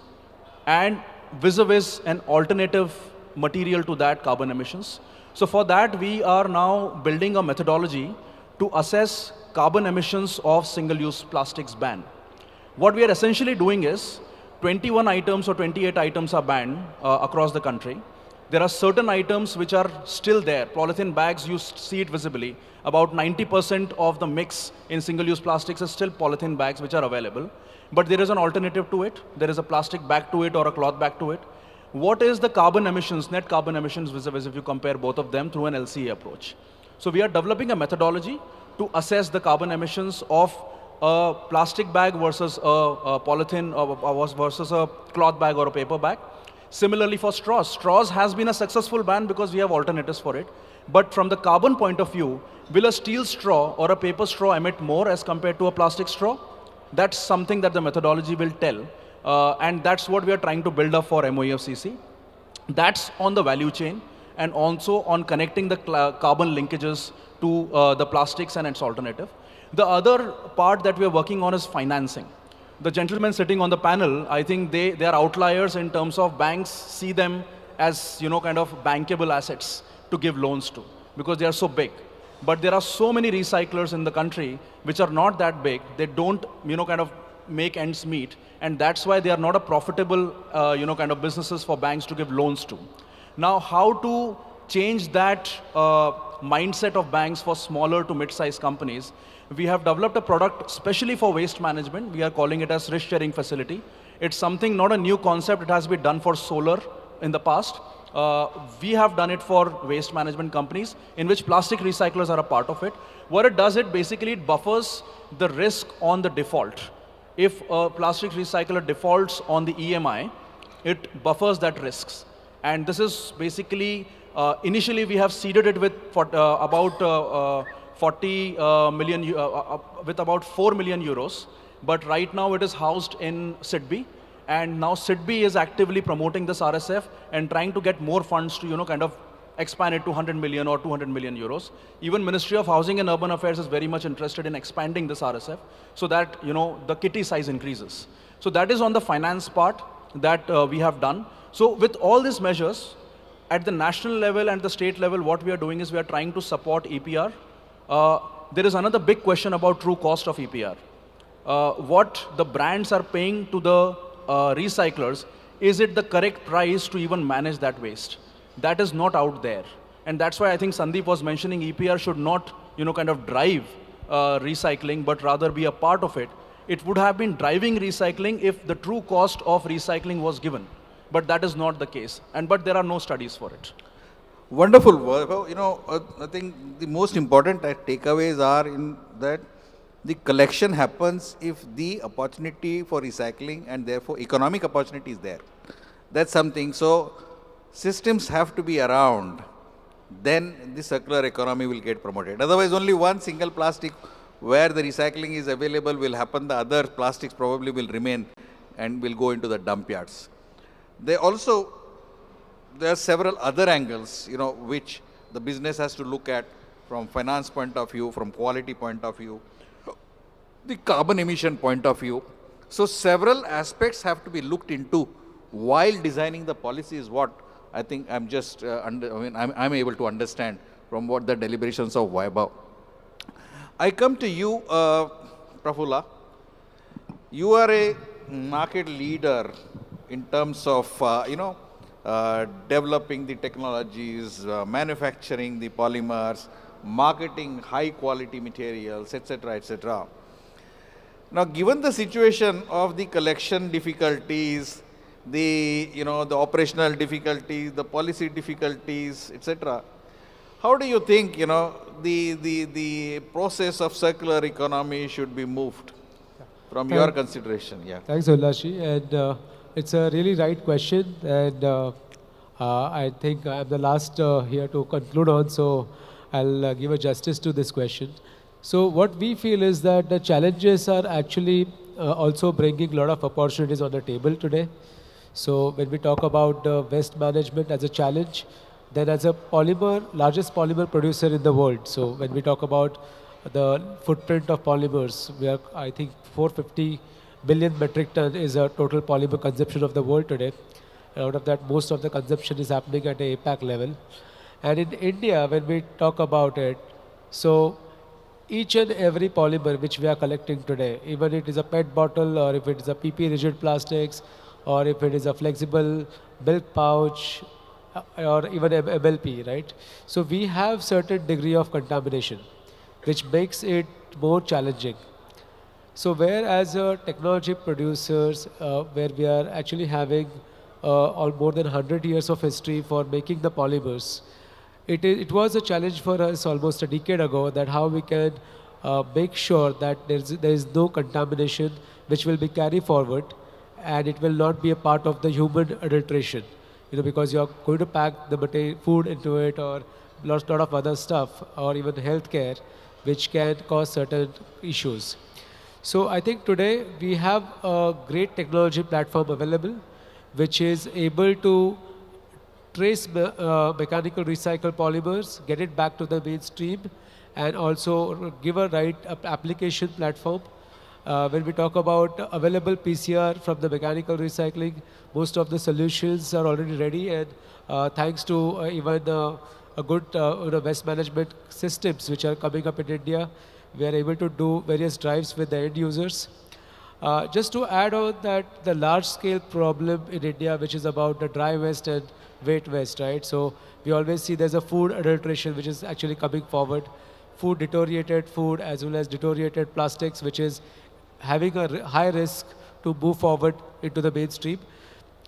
and vis-a-vis an alternative material to that carbon emissions. So for that, we are now building a methodology to assess carbon emissions of single-use plastics ban. What we are essentially doing is 21 items or 28 items are banned across the country. There are certain items which are still there. Polythene bags, you see it visibly. About 90% of the mix in single-use plastics is still polythene bags which are available. But there is an alternative to it. There is a plastic bag to it or a cloth bag to it. What is the carbon emissions, net carbon emissions vis-a-vis if you compare both of them through an LCA approach? So we are developing a methodology to assess the carbon emissions of a plastic bag versus a polythene versus a cloth bag or a paper bag. Similarly for straws. Straws has been a successful ban because we have alternatives for it. But from the carbon point of view, will a steel straw or a paper straw emit more as compared to a plastic straw? That's something that the methodology will tell. And that's what we are trying to build up for MOEFCC. That's on the value chain and also on connecting the carbon linkages to the plastics and its alternative. The other part that we are working on is financing. The gentlemen sitting on the panel, I think they are outliers in terms of banks see them as kind of bankable assets to give loans to because they are so big. But there are so many recyclers in the country which are not that big. They don't kind of make ends meet, and that's why they are not a profitable kind of businesses for banks to give loans to. Now, how to change that mindset of banks for smaller to mid-sized companies? We have developed a product specially for waste management. We are calling it as risk sharing facility. It's something, not a new concept. It has been done for solar in the past. We have done it for waste management companies in which plastic recyclers are a part of it. What it does, basically it buffers the risk on the default. If a plastic recycler defaults on the EMI, it buffers that risks. And this is basically, initially we have seeded it with about 40 million, with about 4 million euros. but right now it is housed in SIDBI. And now SIDBI is actively promoting this RSF and trying to get more funds to, kind of expand it to 100 million or 200 million euros. Even Ministry of Housing and Urban Affairs is very much interested in expanding this RSF so that, the kitty size increases. So that is on the finance part that we have done. So with all these measures, at the national level and the state level, what we are doing is we are trying to support EPR. There is another big question about true cost of EPR. What the brands are paying to the recyclers, is it the correct price to even manage that waste? That is not out there. And that's why I think Sandeep was mentioning EPR should not, kind of drive recycling, but rather be a part of it. It would have been driving recycling if the true cost of recycling was given. But that is not the case. But there are no studies for it. Wonderful. Well, I think the most important takeaways are in that the collection happens if the opportunity for recycling and therefore economic opportunity is there. That's something. So systems have to be around. Then the circular economy will get promoted. Otherwise, only one single plastic where the recycling is available will happen. The other plastics probably will remain and will go into the dump yards. There are several other angles, which the business has to look at from finance point of view, from quality point of view, the carbon emission point of view. So several aspects have to be looked into while designing the policy is what I think I'm just, I'm able to understand from what the deliberations of Vaibhav. I come to you, Prafulla. You are a market leader in terms of, developing the technologies, manufacturing the polymers, marketing high quality materials, etc., etc. Now, given the situation of the collection difficulties, the operational difficulties, the policy difficulties, etc., how do you think the process of circular economy should be moved from your consideration? Yeah. Thanks, Ullashi. And it's a really right question. And I think I'm the last here to conclude on, so I'll give a justice to this question. So what we feel is that the challenges are actually also bringing a lot of opportunities on the table today. So when we talk about waste management as a challenge, then as a largest polymer producer in the world. So when we talk about the footprint of polymers, we are, I think, 450 billion metric ton is a total polymer consumption of the world today. And out of that, most of the consumption is happening at a APAC level. And in India, when we talk about it, so each and every polymer which we are collecting today, even if it is a PET bottle or if it is a PP rigid plastics, or if it is a flexible milk pouch, or even MLP, right? So we have certain degree of contamination, which makes it more challenging. So whereas technology producers, where we are actually having more than 100 years of history for making the polymers, it was a challenge for us almost a decade ago that how we can make sure that there is no contamination which will be carried forward, and it will not be a part of the human adulteration, because you are going to pack the food into it or lot of other stuff, or even healthcare, which can cause certain issues. So I think today we have a great technology platform available, which is able to trace mechanical recycled polymers, get it back to the mainstream, and also give a right application platform. When we talk about available PCR from the mechanical recycling, most of the solutions are already ready, and thanks to even a good waste management systems which are coming up in India, we are able to do various drives with the end users. Just to add on that, the large-scale problem in India, which is about the dry waste and wet waste, right? So we always see there's a food adulteration, which is actually coming forward. Food, deteriorated food, as well as deteriorated plastics, which is having a high risk to move forward into the mainstream.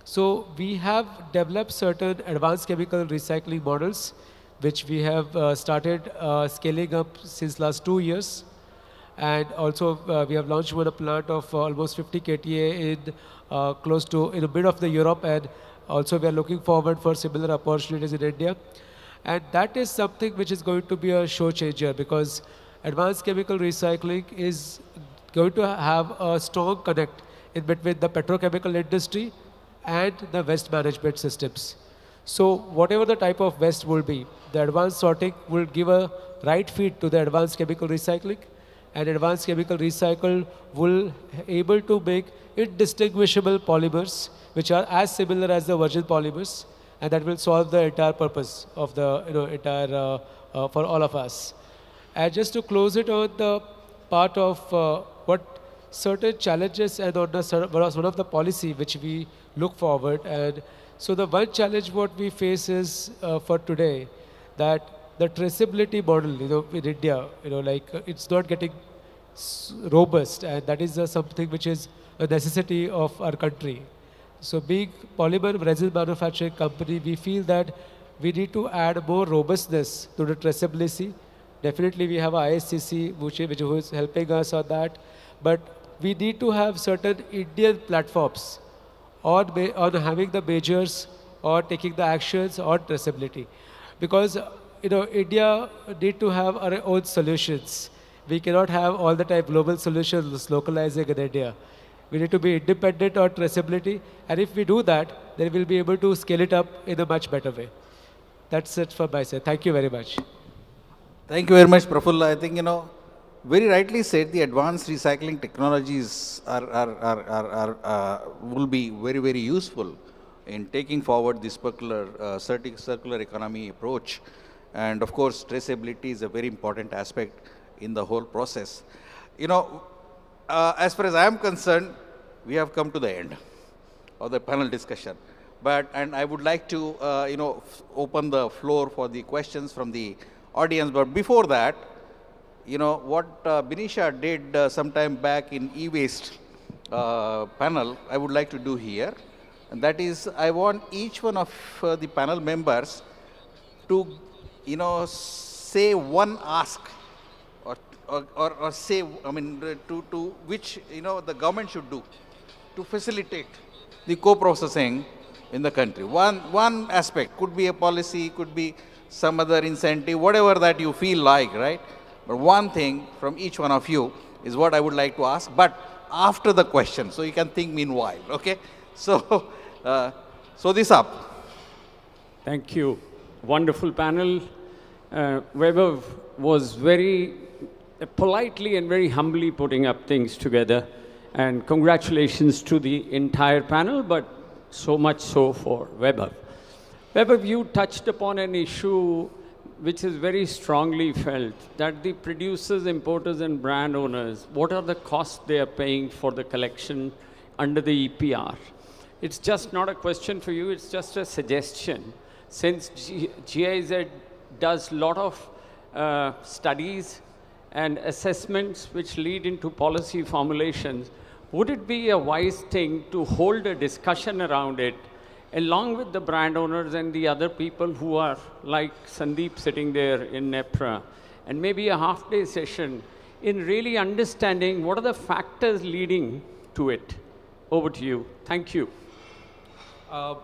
So we have developed certain advanced chemical recycling models, which we have started scaling up since last 2 years. And also we have launched one plant of almost 50 KTA in close to in a bit of the Europe, and also we are looking forward for similar opportunities in India. And that is something which is going to be a show changer, because advanced chemical recycling going to have a strong connect in between the petrochemical industry and the waste management systems. So whatever the type of waste will be, the advanced sorting will give a right feed to the advanced chemical recycling, and advanced chemical recycle will able to make indistinguishable polymers which are as similar as the virgin polymers, and that will solve the entire purpose of the entire for all of us. And just to close it on the part of what certain challenges and on one of the policy which we look forward. And so the one challenge what we face is for today that the traceability model, in India, it's not getting robust, and that is something which is a necessity of our country. So being polymer resin manufacturing company, we feel that we need to add more robustness to the traceability. Definitely we have ISCC which is helping us on that, but we need to have certain Indian platforms on having the measures or taking the actions on traceability. Because India need to have our own solutions. We cannot have all the time global solutions localizing in India. We need to be independent on traceability, and if we do that, then we'll be able to scale it up in a much better way. That's it from my side. Thank you very much. Thank you very much, Prafulla. I think, very rightly said, the advanced recycling technologies will be very, very useful in taking forward this circular economy approach. And of course, traceability is a very important aspect in the whole process. As far as I am concerned, we have come to the end of the panel discussion. And I would like to, open the floor for the questions from the audience. But before that, what Binisha did sometime back in e-waste panel, I would like to do here. And that is, I want each one of the panel members to, say one ask or say, to which, the government should do to facilitate the co-processing in the country. One aspect could be a policy, could be some other incentive, whatever that you feel like, right? But one thing from each one of you is what I would like to ask, but after the question, so you can think meanwhile, okay? So, so this up. Thank you. Wonderful panel. Weber was very politely and very humbly putting up things together. And congratulations to the entire panel, but so much so for Weber. Weber, you touched upon an issue which is very strongly felt, that the producers, importers, and brand owners, what are the costs they are paying for the collection under the EPR? It's just not a question for you, it's just a suggestion. Since GIZ does a lot of studies and assessments which lead into policy formulations, would it be a wise thing to hold a discussion around it along with the brand owners and the other people who are like Sandeep sitting there in NEPRA, and maybe a half-day session in really understanding what are the factors leading to it? Over to you. Thank you.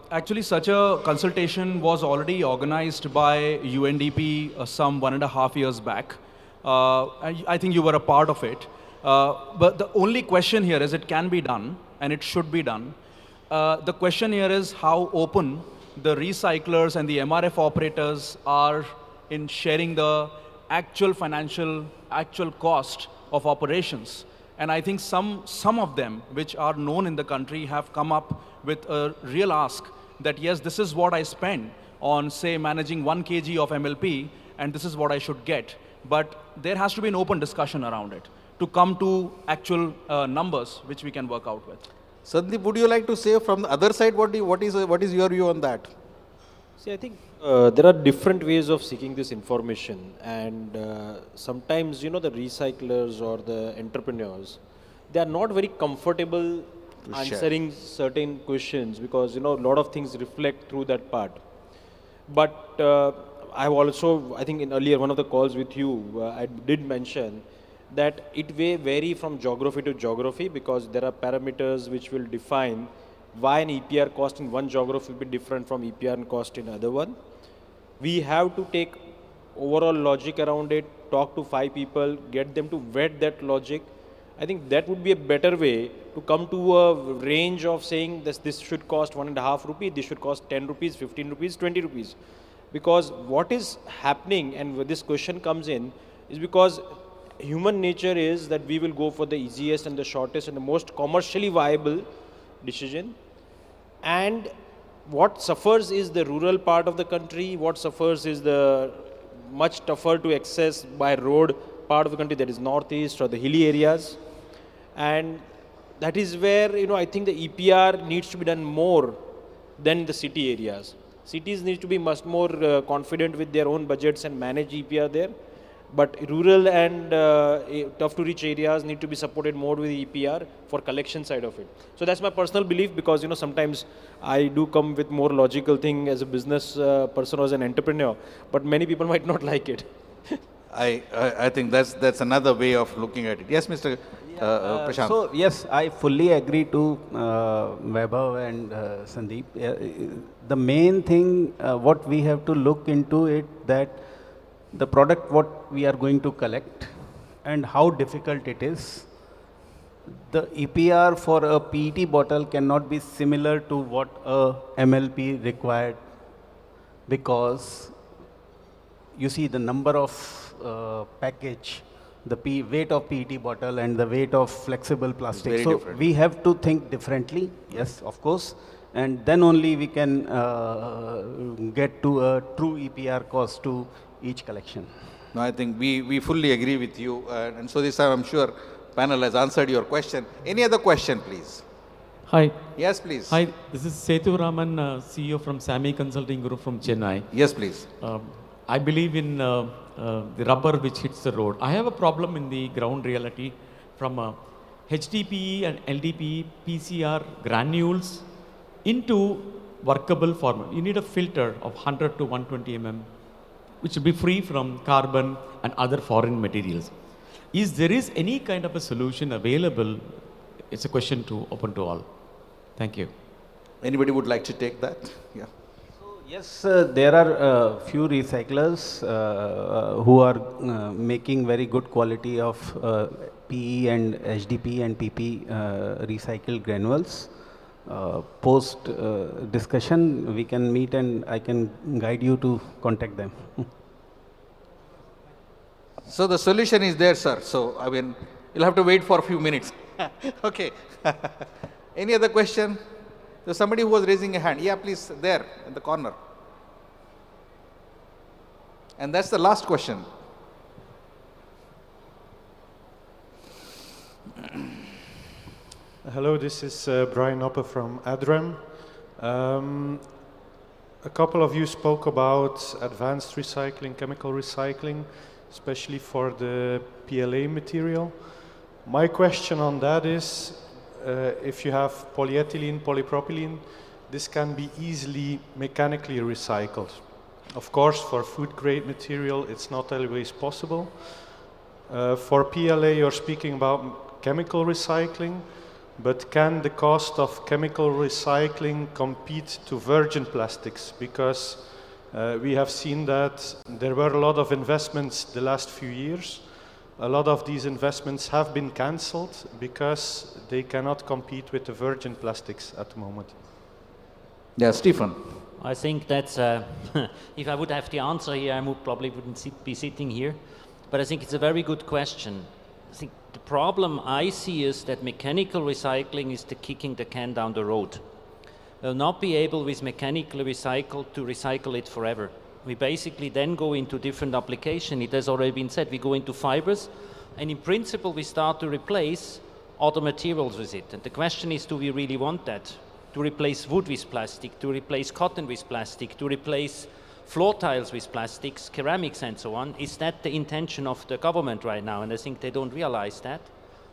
Actually, such a consultation was already organized by UNDP some 1.5 years back. I think you were a part of it. But the only question here is it can be done, and it should be done. The question here is how open the recyclers and the MRF operators are in sharing the actual actual cost of operations. And I think some of them, which are known in the country, have come up with a real ask that, yes, this is what I spend on, say, managing 1 kg of MLP, and this is what I should get. But there has to be an open discussion around it to come to actual numbers which we can work out with. Sandeep, would you like to say from the other side, what is your view on that? See, I think there are different ways of seeking this information, and sometimes, the recyclers or the entrepreneurs, they are not very comfortable answering certain questions because, a lot of things reflect through that part. But I've also, I think in earlier one of the calls with you, I did mention that it may vary from geography to geography because there are parameters which will define why an EPR cost in one geography will be different from EPR cost in another one. We have to take overall logic around it, talk to 5 people, get them to vet that logic, I think that would be a better way to come to a range of saying this should cost 1.5 rupees, this should cost 10 rupees, 15 rupees, 20 rupees. Because what is happening, and where this question comes in, is because human nature is that we will go for the easiest and the shortest and the most commercially viable decision. And what suffers is the rural part of the country, what suffers is the much tougher to access by road part of the country, that is northeast or the hilly areas. And that is where, I think the EPR needs to be done more than the city areas. Cities need to be much more confident with their own budgets and manage EPR there. But rural and tough to reach areas need to be supported more with EPR for collection side of it. So that's my personal belief, because sometimes I do come with more logical thing as a business person or as an entrepreneur, but many people might not like it. I think that's another way of looking at it. Yes, Mr. Prashant. So yes, I fully agree to Vaibhav and Sandeep. The main thing what we have to look into it, that the product what we are going to collect and how difficult it is. The EPR for a PET bottle cannot be similar to what a MLP required, because you see the number of package, the weight of PET bottle and the weight of flexible plastic. Very so different. we have to think differently, yes, of course, and then only we can get to a true EPR cost to each collection. No, I think we fully agree with you. And so this time I'm sure panel has answered your question. Any other question, please? Hi. Yes, please. Hi, this is Sethu Raman, CEO from SAMI Consulting Group from Chennai. Yes, please. I believe in the rubber which hits the road. I have a problem in the ground reality from HDPE and LDPE, PCR granules into workable format. You need a filter of 100 to 120 mm, which will be free from carbon and other foreign materials. Is there any kind of a solution available? It's a question open to all. Thank you. Anybody would like to take that? Yeah. Yes, there are few recyclers who are making very good quality of PE and HDP and PP recycled granules. Post discussion, we can meet and I can guide you to contact them. So the solution is there, sir. So, I mean, you'll have to wait for a few minutes. Okay. Any other question? There's somebody who was raising a hand. Yeah, please, there in the corner. And that's the last question. Hello, this is Brian Oppe from ADREM. A couple of you spoke about advanced recycling, chemical recycling, especially for the PLA material. My question on that is, if you have polyethylene, polypropylene, this can be easily mechanically recycled. Of course, for food-grade material, it's not always possible. For PLA, you're speaking about chemical recycling, but can the cost of chemical recycling compete to virgin plastics? Because we have seen that there were a lot of investments the last few years. A lot of these investments have been cancelled because they cannot compete with the virgin plastics at the moment. Yeah, Stephen. I think that's, if I would have the answer here, I probably wouldn't be sitting here. But I think it's a very good question. I think the problem I see is that mechanical recycling is the kicking the can down the road. We'll not be able with mechanically recycled to recycle it forever. We basically then go into different application. It has already been said, we go into fibers, and in principle we start to replace other materials with it. And the question is, do we really want that? To replace wood with plastic, to replace cotton with plastic, to replace floor tiles with plastics, ceramics and so on. Is that the intention of the government right now? And I think they don't realize that.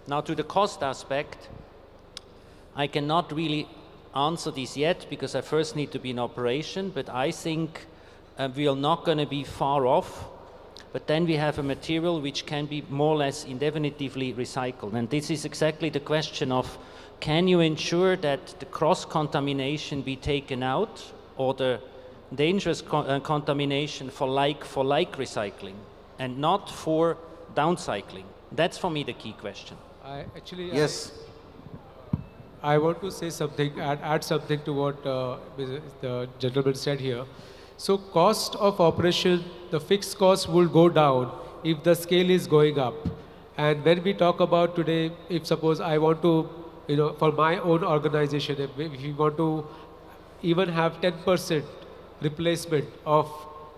Now to the cost aspect, I cannot really answer this yet because I first need to be in operation, but I think we are not going to be far off. But then we have a material which can be more or less indefinitely recycled. And this is exactly the question of, can you ensure that the cross-contamination be taken out, or the dangerous contamination for like recycling, and not for downcycling? That's for me the key question. Yes. I want to say something, add something to what the gentleman said here. So cost of operation, the fixed cost will go down if the scale is going up. And when we talk about today, if suppose I want to, for my own organization, if we want to even have 10% replacement of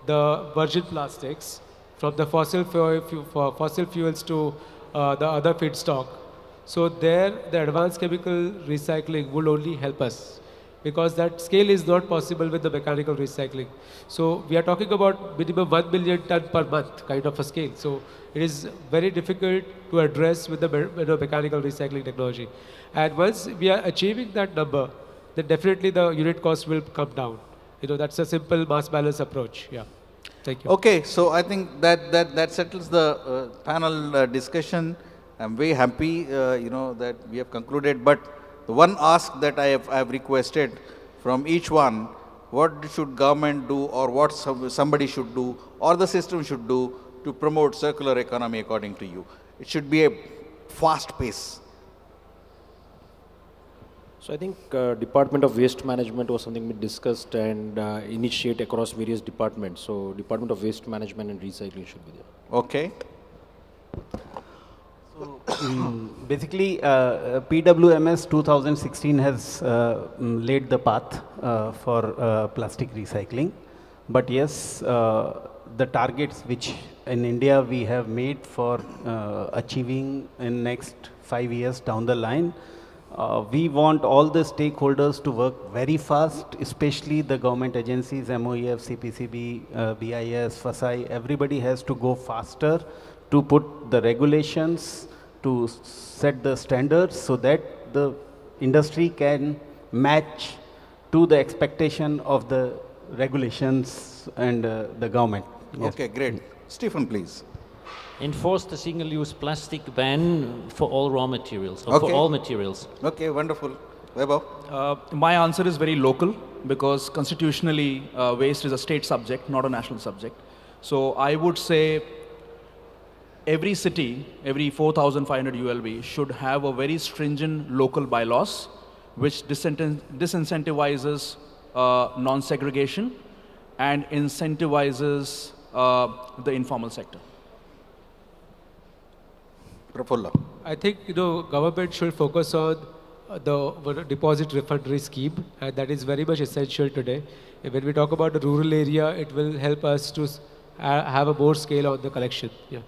the virgin plastics from the fossil fuels to the other feedstock, so there, the advanced chemical recycling will only help us because that scale is not possible with the mechanical recycling. So we are talking about minimum 1 million ton per month kind of a scale. So it is very difficult to address with the mechanical recycling technology. And once we are achieving that number, then definitely the unit cost will come down. That's a simple mass balance approach. Yeah. Thank you. Okay, so I think that settles the panel discussion. I'm very happy, that we have concluded. But the one ask that I have requested from each one, what should government do, or what somebody should do, or the system should do to promote circular economy according to you? It should be a fast pace. So I think Department of Waste Management was something we discussed and initiate across various departments. So Department of Waste Management and Recycling should be there. Okay. Basically, PWMS 2016 has laid the path for plastic recycling. But yes, the targets which in India we have made for achieving in next 5 years down the line, we want all the stakeholders to work very fast, especially the government agencies, MOEF, CPCB, BIS, FSI. Everybody has to go faster to put the regulations, to set the standards so that the industry can match to the expectation of the regulations and the government. Yes. Okay, great. Stephen, please. Enforce the single-use plastic ban for all raw materials, or Okay. for all materials. Okay, wonderful. Vaibhav? My answer is very local because constitutionally waste is a state subject, not a national subject. So I would say every city, every 4,500 ULB should have a very stringent local bylaws which disincentivizes non-segregation and incentivizes the informal sector. Prafulla. I think government should focus on the deposit refundary scheme, and that is very much essential today. When we talk about the rural area, it will help us to have a more scale on the collection. Yeah.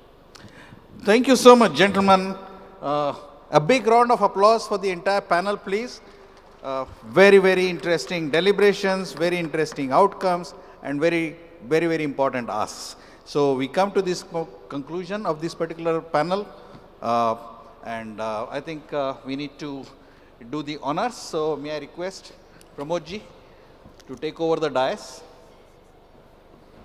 Thank you so much, gentlemen. A big round of applause for the entire panel, please. Very, very interesting deliberations, very interesting outcomes, and very, very, very important asks. So we come to this conclusion of this particular panel. I think we need to do the honors. So may I request Pramodji to take over the dais.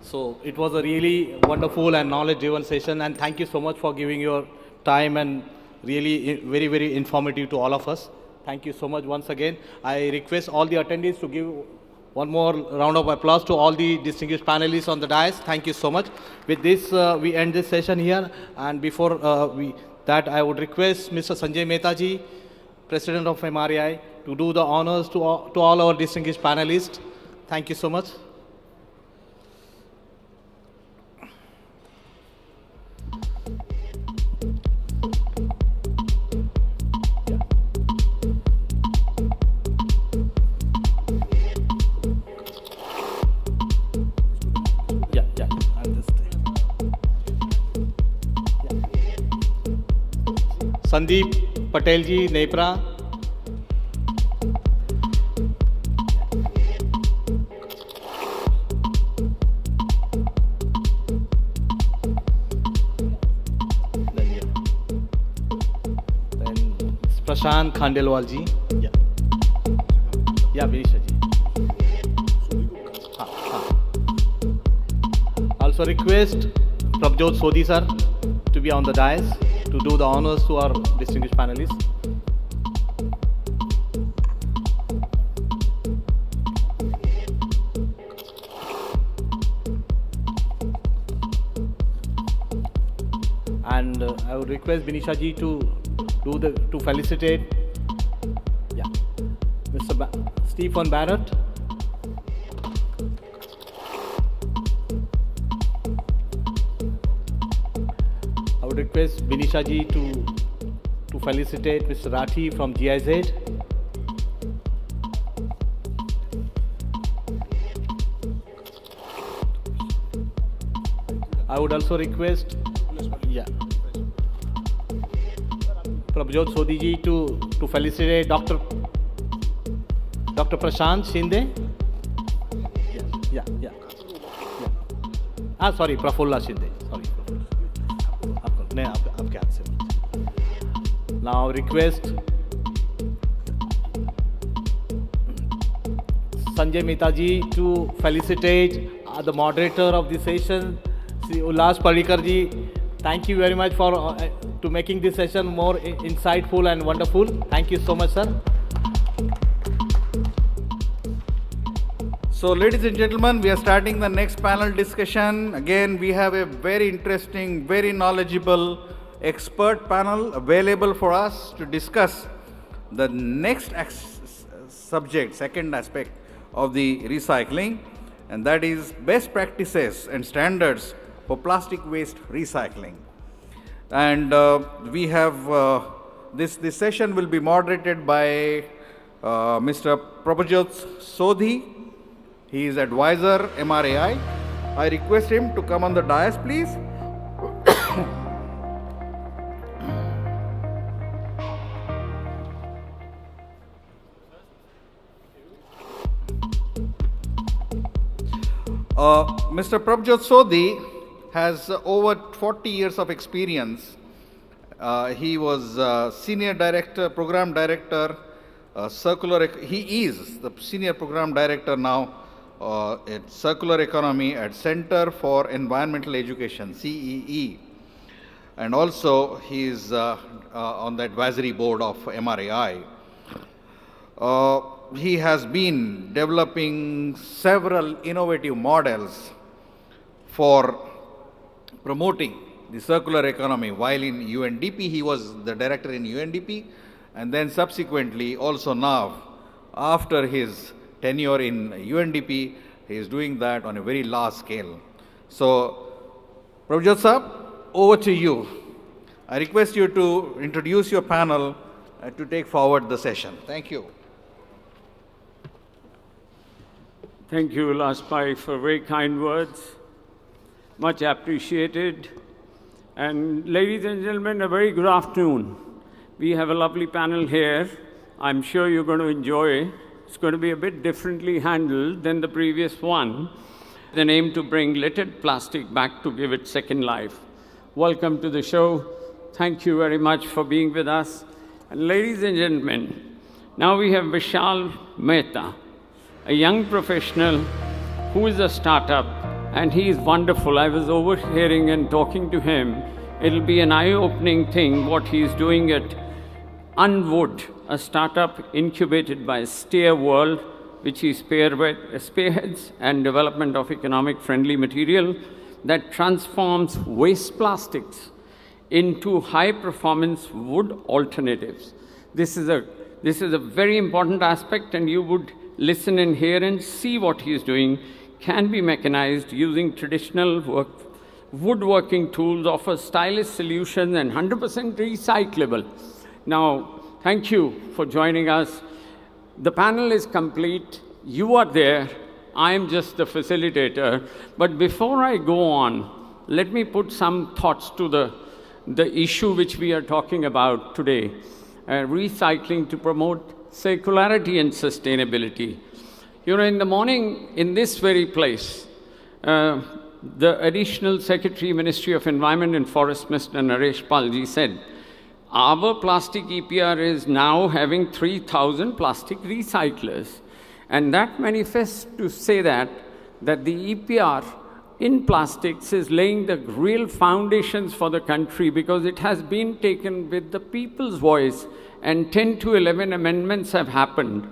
So it was a really wonderful and knowledge-driven session, and thank you so much for giving your time and really very, very informative to all of us. Thank you so much once again. I request all the attendees to give one more round of applause to all the distinguished panelists on the dais. Thank you so much. With this, we end this session here. And before I would request Mr. Sanjay Mehta ji, President of MRAI, to do the honors to all our distinguished panelists. Thank you so much. Sandeep Patel ji, Nepra. Then Prashant Khandelwal ji. Yeah, Vinisha ji. Also request Prabjot Sodhi sir to be on the dais to do the honors to our distinguished panelists. And I would request Vinisha ji to to felicitate, yeah, Mr. Stephen Barrett. I would request Binisha ji to felicitate Mr. Rathi from GIZ. I would also request, yeah, Prabhjot Sodhi ji to felicitate Dr. Prashant Shinde. Yeah. Sorry, Prafulla Shinde. Sorry. आपके हाथ से. Now request Sanjay Mehta ji to felicitate the moderator of the session, Sri Ullas Parikar ji. Thank you very much for to making this session more insightful and wonderful. Thank you so much, sir. So, ladies and gentlemen, we are starting the next panel discussion. Again, we have a very interesting, very knowledgeable expert panel available for us to discuss the next subject, second aspect of the recycling, and that is best practices and standards for plastic waste recycling. And we have this session will be moderated by Mr. Prabhjot Sodhi. He is advisor MRAI. I request him to come on the dais, please. Mr. Prabhjot Sodhi has over 40 years of experience. He was senior director, program director, he is the senior program director now at Circular Economy at Center for Environmental Education, CEE. And also he is on the advisory board of MRAI. He has been developing several innovative models for promoting the circular economy. While in UNDP, he was the director in UNDP, and then subsequently also now, after his tenure in UNDP, he is doing that on a very large scale. So, Prabhjot Saab, over to you. I request you to introduce your panel to take forward the session. Thank you. Thank you, Ullas Pai, for very kind words. Much appreciated. And ladies and gentlemen, a very good afternoon. We have a lovely panel here. I'm sure you're going to enjoy. It's going to be a bit differently handled than the previous one. The aim to bring littered plastic back to give it second life. Welcome to the show. Thank you very much for being with us. And ladies and gentlemen, now we have Vishal Mehta, a young professional who is a startup, and he is wonderful. I was overhearing and talking to him. It'll be an eye-opening thing what he's doing at Unwood, a startup incubated by Steer World, which is spearheads and development of economic-friendly material that transforms waste plastics into high-performance wood alternatives. This is a very important aspect, and you would listen and hear and see what he is doing. Can be mechanized using traditional woodworking tools, offers stylish solutions, and 100% recyclable. Now, thank you for joining us. The panel is complete. You are there. I am just the facilitator. But before I go on, let me put some thoughts to the issue which we are talking about today, recycling to promote circularity and sustainability. You know, in the morning, in this very place, the Additional Secretary, Ministry of Environment and Forest, Mr. Naresh Palji said, our plastic EPR is now having 3,000 plastic recyclers. And that manifests to say that the EPR in plastics is laying the real foundations for the country, because it has been taken with the people's voice, and 10 to 11 amendments have happened.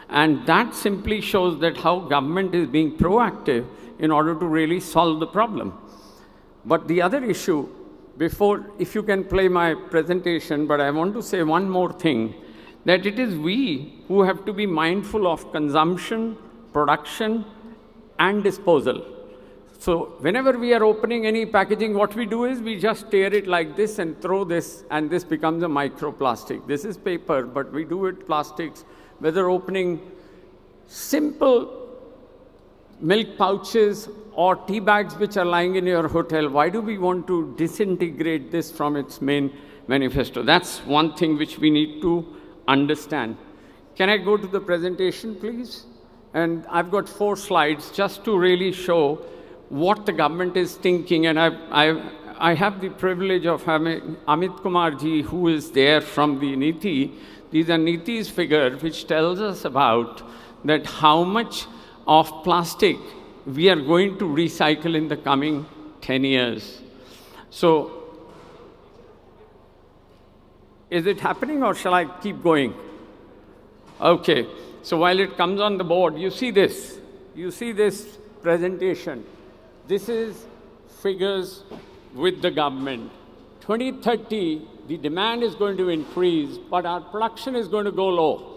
And that simply shows that how government is being proactive in order to really solve the problem. But the other issue before, if you can play my presentation, but I want to say one more thing, that it is we who have to be mindful of consumption, production, and disposal. So whenever we are opening any packaging, what we do is we just tear it like this and throw this, and this becomes a microplastic. This is paper, but we do it plastics, whether opening simple milk pouches or tea bags which are lying in your hotel. Why do we want to disintegrate this from its main manifesto? That's one thing which we need to understand. Can I go to the presentation, please? And I've got 4 slides just to really show what the government is thinking. And I have the privilege of having Amit Kumar ji, who is there from the NITI. These are NITI's figures, which tells us about that how much of plastic we are going to recycle in the coming 10 years. So, is it happening or shall I keep going? Okay, so while it comes on the board, you see this presentation. This is figures with the government. 2030, the demand is going to increase, but our production is going to go low.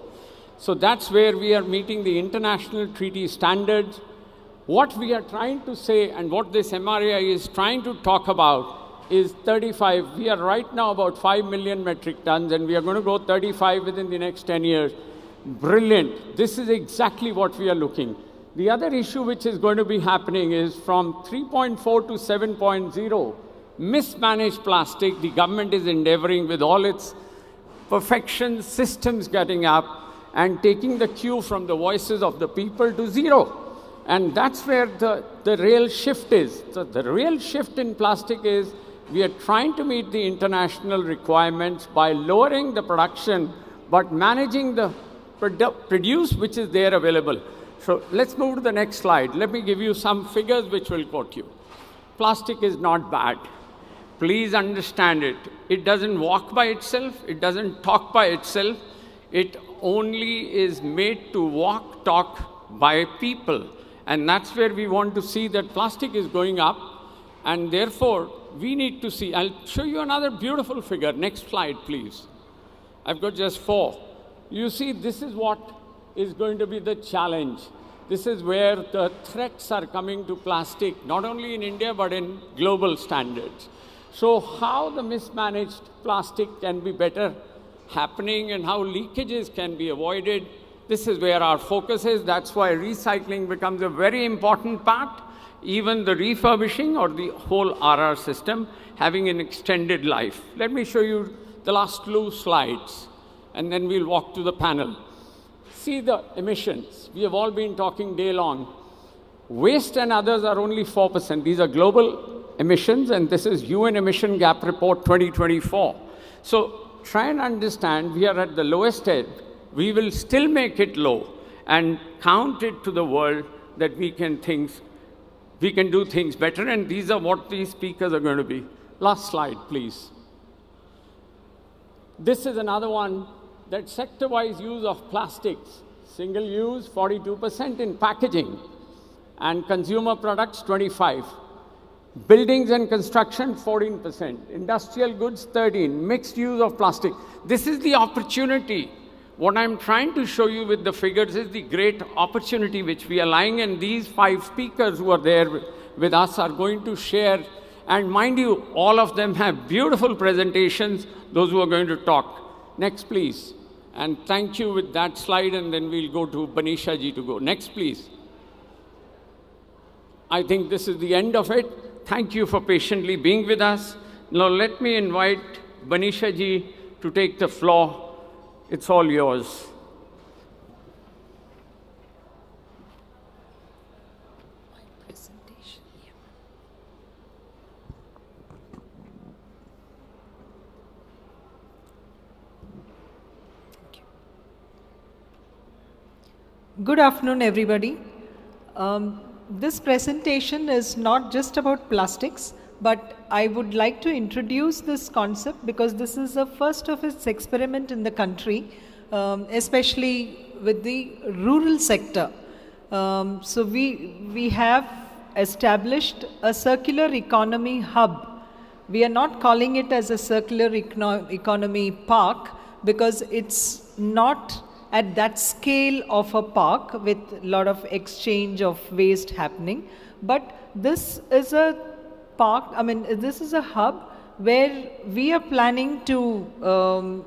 So that's where we are meeting the international treaty standards. What we are trying to say and what this MRAI is trying to talk about is 35. We are right now about 5 million metric tons, and we are going to go 35 within the next 10 years. Brilliant. This is exactly what we are looking. The other issue which is going to be happening is from 3.4 to 7.0, mismanaged plastic. The government is endeavoring with all its perfection systems getting up and taking the cue from the voices of the people to 0. And that's where the real shift is. So the real shift in plastic is we are trying to meet the international requirements by lowering the production, but managing the produce which is there available. So let's move to the next slide. Let me give you some figures which will quote you. Plastic is not bad. Please understand it. It doesn't walk by itself. It doesn't talk by itself. It only is made to walk, talk by people. And that's where we want to see that plastic is going up. And therefore, we need to see. I'll show you another beautiful figure. Next slide, please. I've got just 4. You see, this is what is going to be the challenge. This is where the threats are coming to plastic, not only in India, but in global standards. So how the mismanaged plastic can be better happening and how leakages can be avoided, this is where our focus is. That's why recycling becomes a very important part, even the refurbishing or the whole RR system having an extended life. Let me show you the last 2 slides, and then we'll walk to the panel. See the emissions. We have all been talking day long. Waste and others are only 4%. These are global emissions, and this is UN Emission Gap Report 2024. So try and understand, we are at the lowest end. We will still make it low and count it to the world that we can do things better, and these are what these speakers are going to be. Last slide, please. This is another one, that sector-wise use of plastics. Single use, 42% in packaging, and consumer products, 25%. Buildings and construction, 14%. Industrial goods, 13%. Mixed use of plastic. This is the opportunity. What I'm trying to show you with the figures is the great opportunity which we are lying, and these 5 speakers who are there with us are going to share. And mind you, all of them have beautiful presentations, those who are going to talk. Next, please. And thank you with that slide, and then we'll go to Banisha ji to go. Next, please. I think this is the end of it. Thank you for patiently being with us. Now let me invite Banisha ji to take the floor. It's all yours. Good afternoon, everybody. This presentation is not just about plastics, but I would like to introduce this concept because this is the first of its experiment in the country, especially with the rural sector. So we have established a circular economy hub We are not calling it as a circular economy park because it's not at that scale of a park with a lot of exchange of waste happening. But this is a park, I mean, this is a hub where we are planning to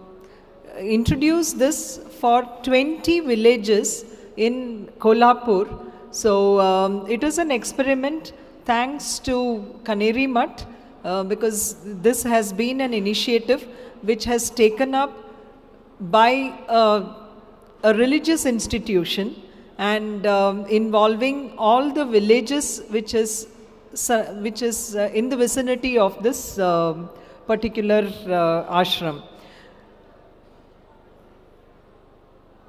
introduce this for 20 villages in Kolhapur. So it is an experiment thanks to Kaneri Mutt, because this has been an initiative which has taken up by a religious institution and involving all the villages which is in the vicinity of this particular ashram.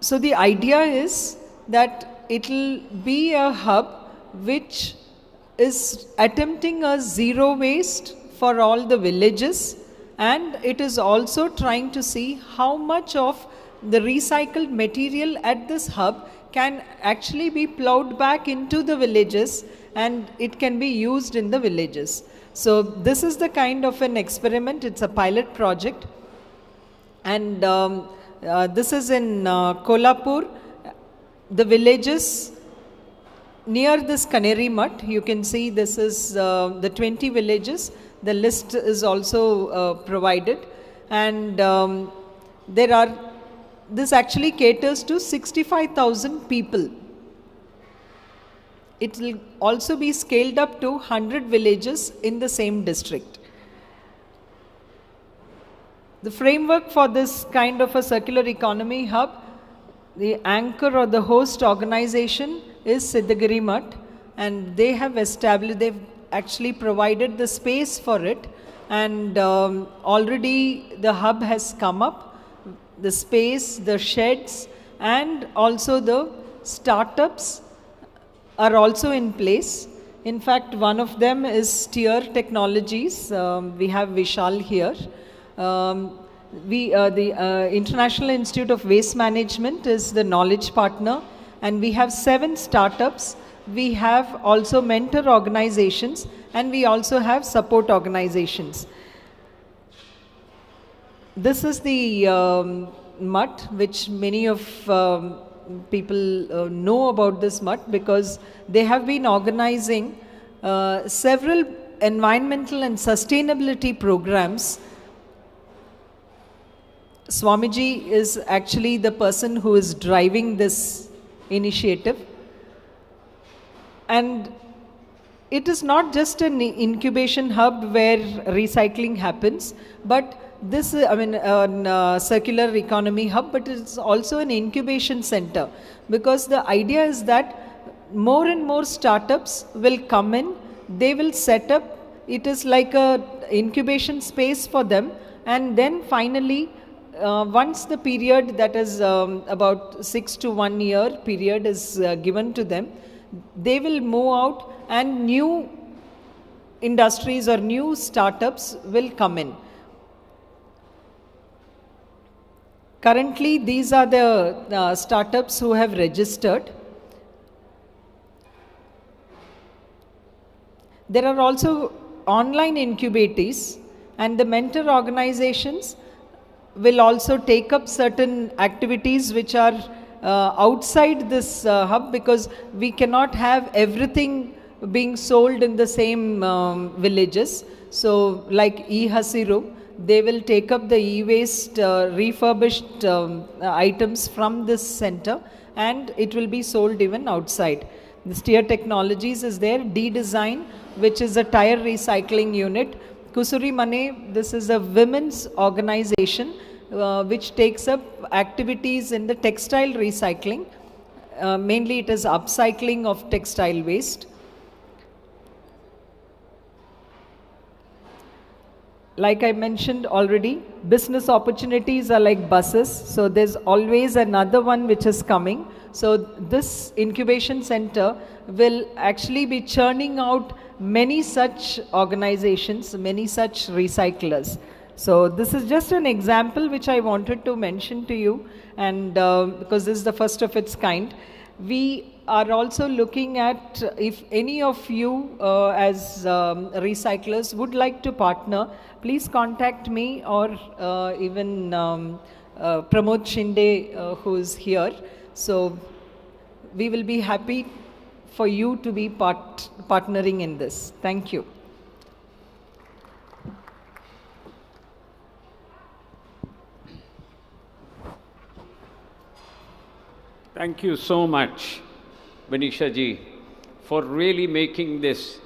So the idea is that it will be a hub which is attempting a zero waste for all the villages, and it is also trying to see how much of the recycled material at this hub can actually be plowed back into the villages and it can be used in the villages. So this is the kind of an experiment. It's a pilot project, and this is in Kolhapur. The villages near this Kaneri Mutt, you can see this is the 20 villages. The list is also provided, and this actually caters to 65,000 people. It will also be scaled up to 100 villages in the same district. The framework for this kind of a circular economy hub, the anchor or the host organization is Siddhagiri Mutt, and they have established, they've actually provided the space for it, and already the hub has come up. The space, the sheds, and also the startups are also in place. In fact, one of them is Steer Technologies. We have Vishal here. The International Institute of Waste Management is the knowledge partner, and we have 7 startups. We have also mentor organizations, and we also have support organizations. This is the mutt, which many of people know about this mutt because they have been organizing several environmental and sustainability programs. Swamiji is actually the person who is driving this initiative. And it is not just an incubation hub where recycling happens, but this, I mean, a circular economy hub, but it's also an incubation center, because the idea is that more and more startups will come in, they will set up, it is like a incubation space for them, and then finally, once the period that is about 6 to 1 year period is given to them, they will move out and new industries or new startups will come in. Currently, these are the startups who have registered. There are also online incubators, and the mentor organizations will also take up certain activities which are outside this hub, because we cannot have everything being sold in the same villages. So like eHasiru, they will take up the e-waste refurbished items from this center, and it will be sold even outside. The Steer Technologies is there, D-Design, which is a tire recycling unit. Kusuri Mane, this is a women's organization which takes up activities in the textile recycling. Mainly it is upcycling of textile waste. Like I mentioned already, business opportunities are like buses, so there's always another one which is coming. So this incubation center will actually be churning out many such organizations, many such recyclers. So this is just an example which I wanted to mention to you, and because this is the first of its kind. We are also looking at if any of you as recyclers would like to partner, please contact me or even Pramod Shinde who is here. So we will be happy for you to be partnering in this. Thank you. Thank you so much, Banisha ji, for really making this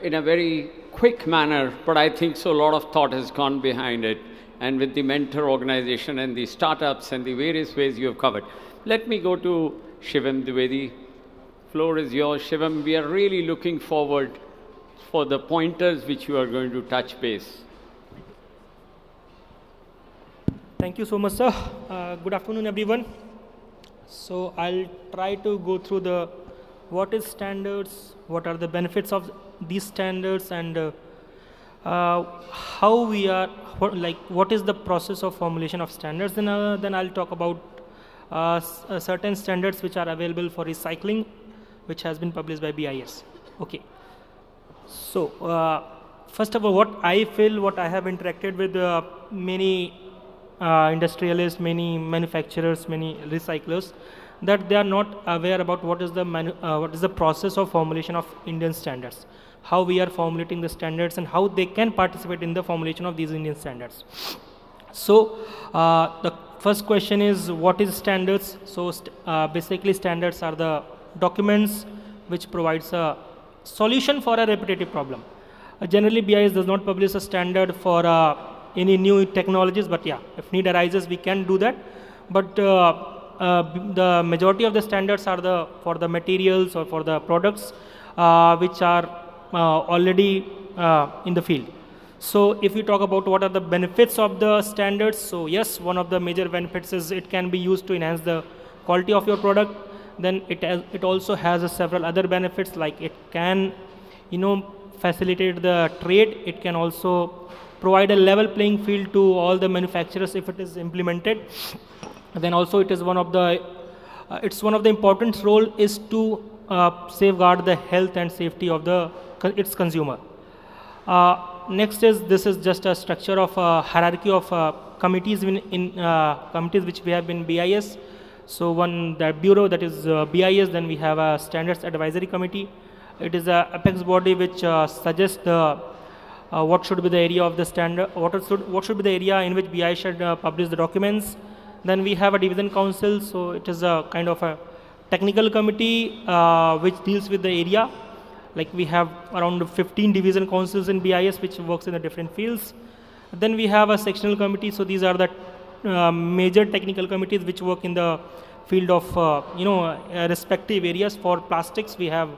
in a very quick manner, but I think so a lot of thought has gone behind it, and with the mentor organization and the startups and the various ways you have covered. Let me go to Shivam Dwivedi. Floor is yours. Shivam, we are really looking forward for the pointers which you are going to touch base. Thank you so much, sir. Good afternoon, everyone. So I'll try to go through the what is standards, what are the benefits of these standards, and how we are, what is the process of formulation of standards. Then I'll talk about certain standards which are available for recycling, which has been published by BIS. Okay. So first of all, what I feel, what I have interacted with many industrialists, many manufacturers, many recyclers, that they are not aware about what is the process of formulation of Indian standards, how we are formulating the standards, and how they can participate in the formulation of these Indian standards. So the first question is, what is standards? So basically standards are the documents which provides a solution for a repetitive problem. Generally BIS does not publish a standard for any new technologies, but yeah, if need arises, we can do that. But the majority of the standards are for the materials or for the products which are already in the field. So if we talk about what are the benefits of the standards, so yes, one of the major benefits is it can be used to enhance the quality of your product. Then it also has several other benefits, like it can, facilitate the trade. It can also provide a level playing field to all the manufacturers if it is implemented. Then also it is one of the important role is to safeguard the health and safety of its consumer. Next is, this is just a structure of hierarchy of committees in committees which we have in BIS. So the bureau, that is BIS, then we have a standards advisory committee. It is a apex body which suggests what should be the area of the standard, what should be the area in which BIS should publish the documents. Then we have a division council, so it is a kind of a technical committee which deals with the area. Like we have around 15 division councils in BIS which works in the different fields. Then we have a sectional committee, so these are the major technical committees which work in the field of respective areas. For plastics, we have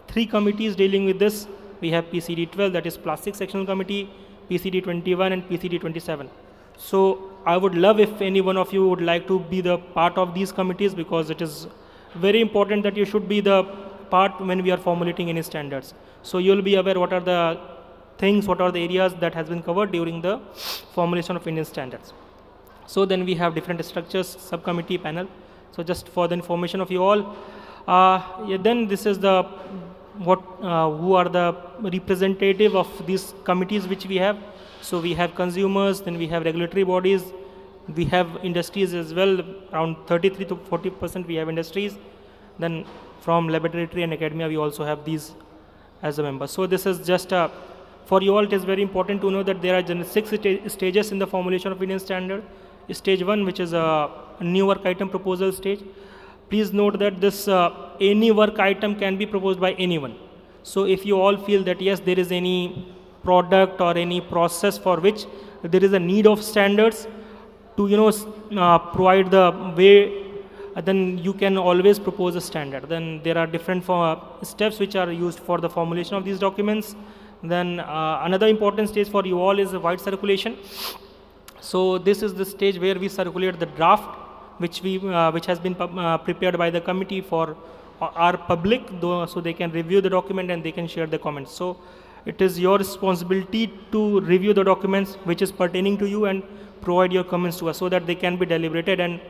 3 committees dealing with this. We have PCD12, that is Plastic Sectional Committee, PCD21 and PCD27. So I would love if any one of you would like to be the part of these committees, because it is very important that you should be the part when we are formulating any standards. So you'll be aware what are the things, what are the areas that has been covered during the formulation of Indian standards. So then we have different structures, subcommittee, panel. So just for the information of you all, then this is the who are the representative of these committees which we have. So we have consumers, then we have regulatory bodies, we have industries as well, around 33 to 40% we have industries. Then from laboratory and academia we also have these as a member. So this is just for you all, it is very important to know that there are 6 stages in the formulation of Indian standard. Stage 1, which is a new work item proposal stage. Please note that this any work item can be proposed by anyone. So if you all feel that yes, there is any product or any process for which there is a need of standards to provide the way, then you can always propose a standard. Then there are different steps which are used for the formulation of these documents. Then another important stage for you all is wide circulation. So this is the stage where we circulate the draft which has been prepared by the committee for our public, so they can review the document and they can share the comments. So it is your responsibility to review the documents which is pertaining to you and provide your comments to us so that they can be deliberated and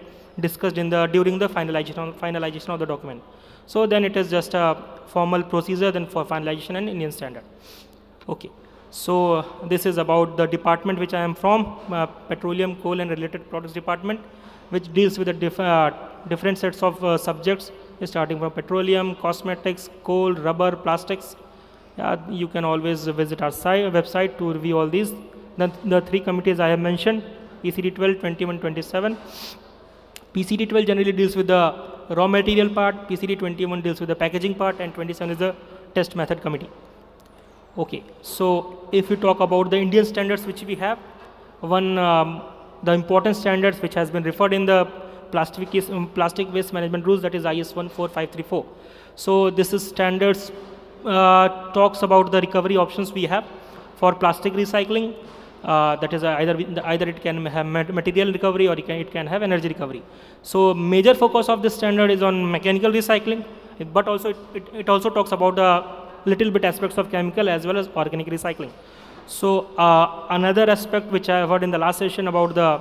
discussed during the finalization of the document. So then it is just a formal procedure then for finalization and Indian standard. Okay. So this is about the department which I am from, Petroleum, Coal and Related Products Department, which deals with the different sets of subjects, starting from petroleum, cosmetics, coal, rubber, plastics. You can always visit our website to review all these. The three committees I have mentioned, PCD 12, 21, 27. PCD 12 generally deals with the raw material part, PCD 21 deals with the packaging part, and 27 is the test method committee. Okay, so if we talk about the Indian standards which we have, the important standards which has been referred in the plastic waste management rules, that is IS 14534. So this is standards talks about the recovery options we have for plastic recycling. That is either it can have material recovery or it can have energy recovery. So major focus of this standard is on mechanical recycling, but also it also talks about the little bit aspects of chemical as well as organic recycling. So another aspect which I heard in the last session about the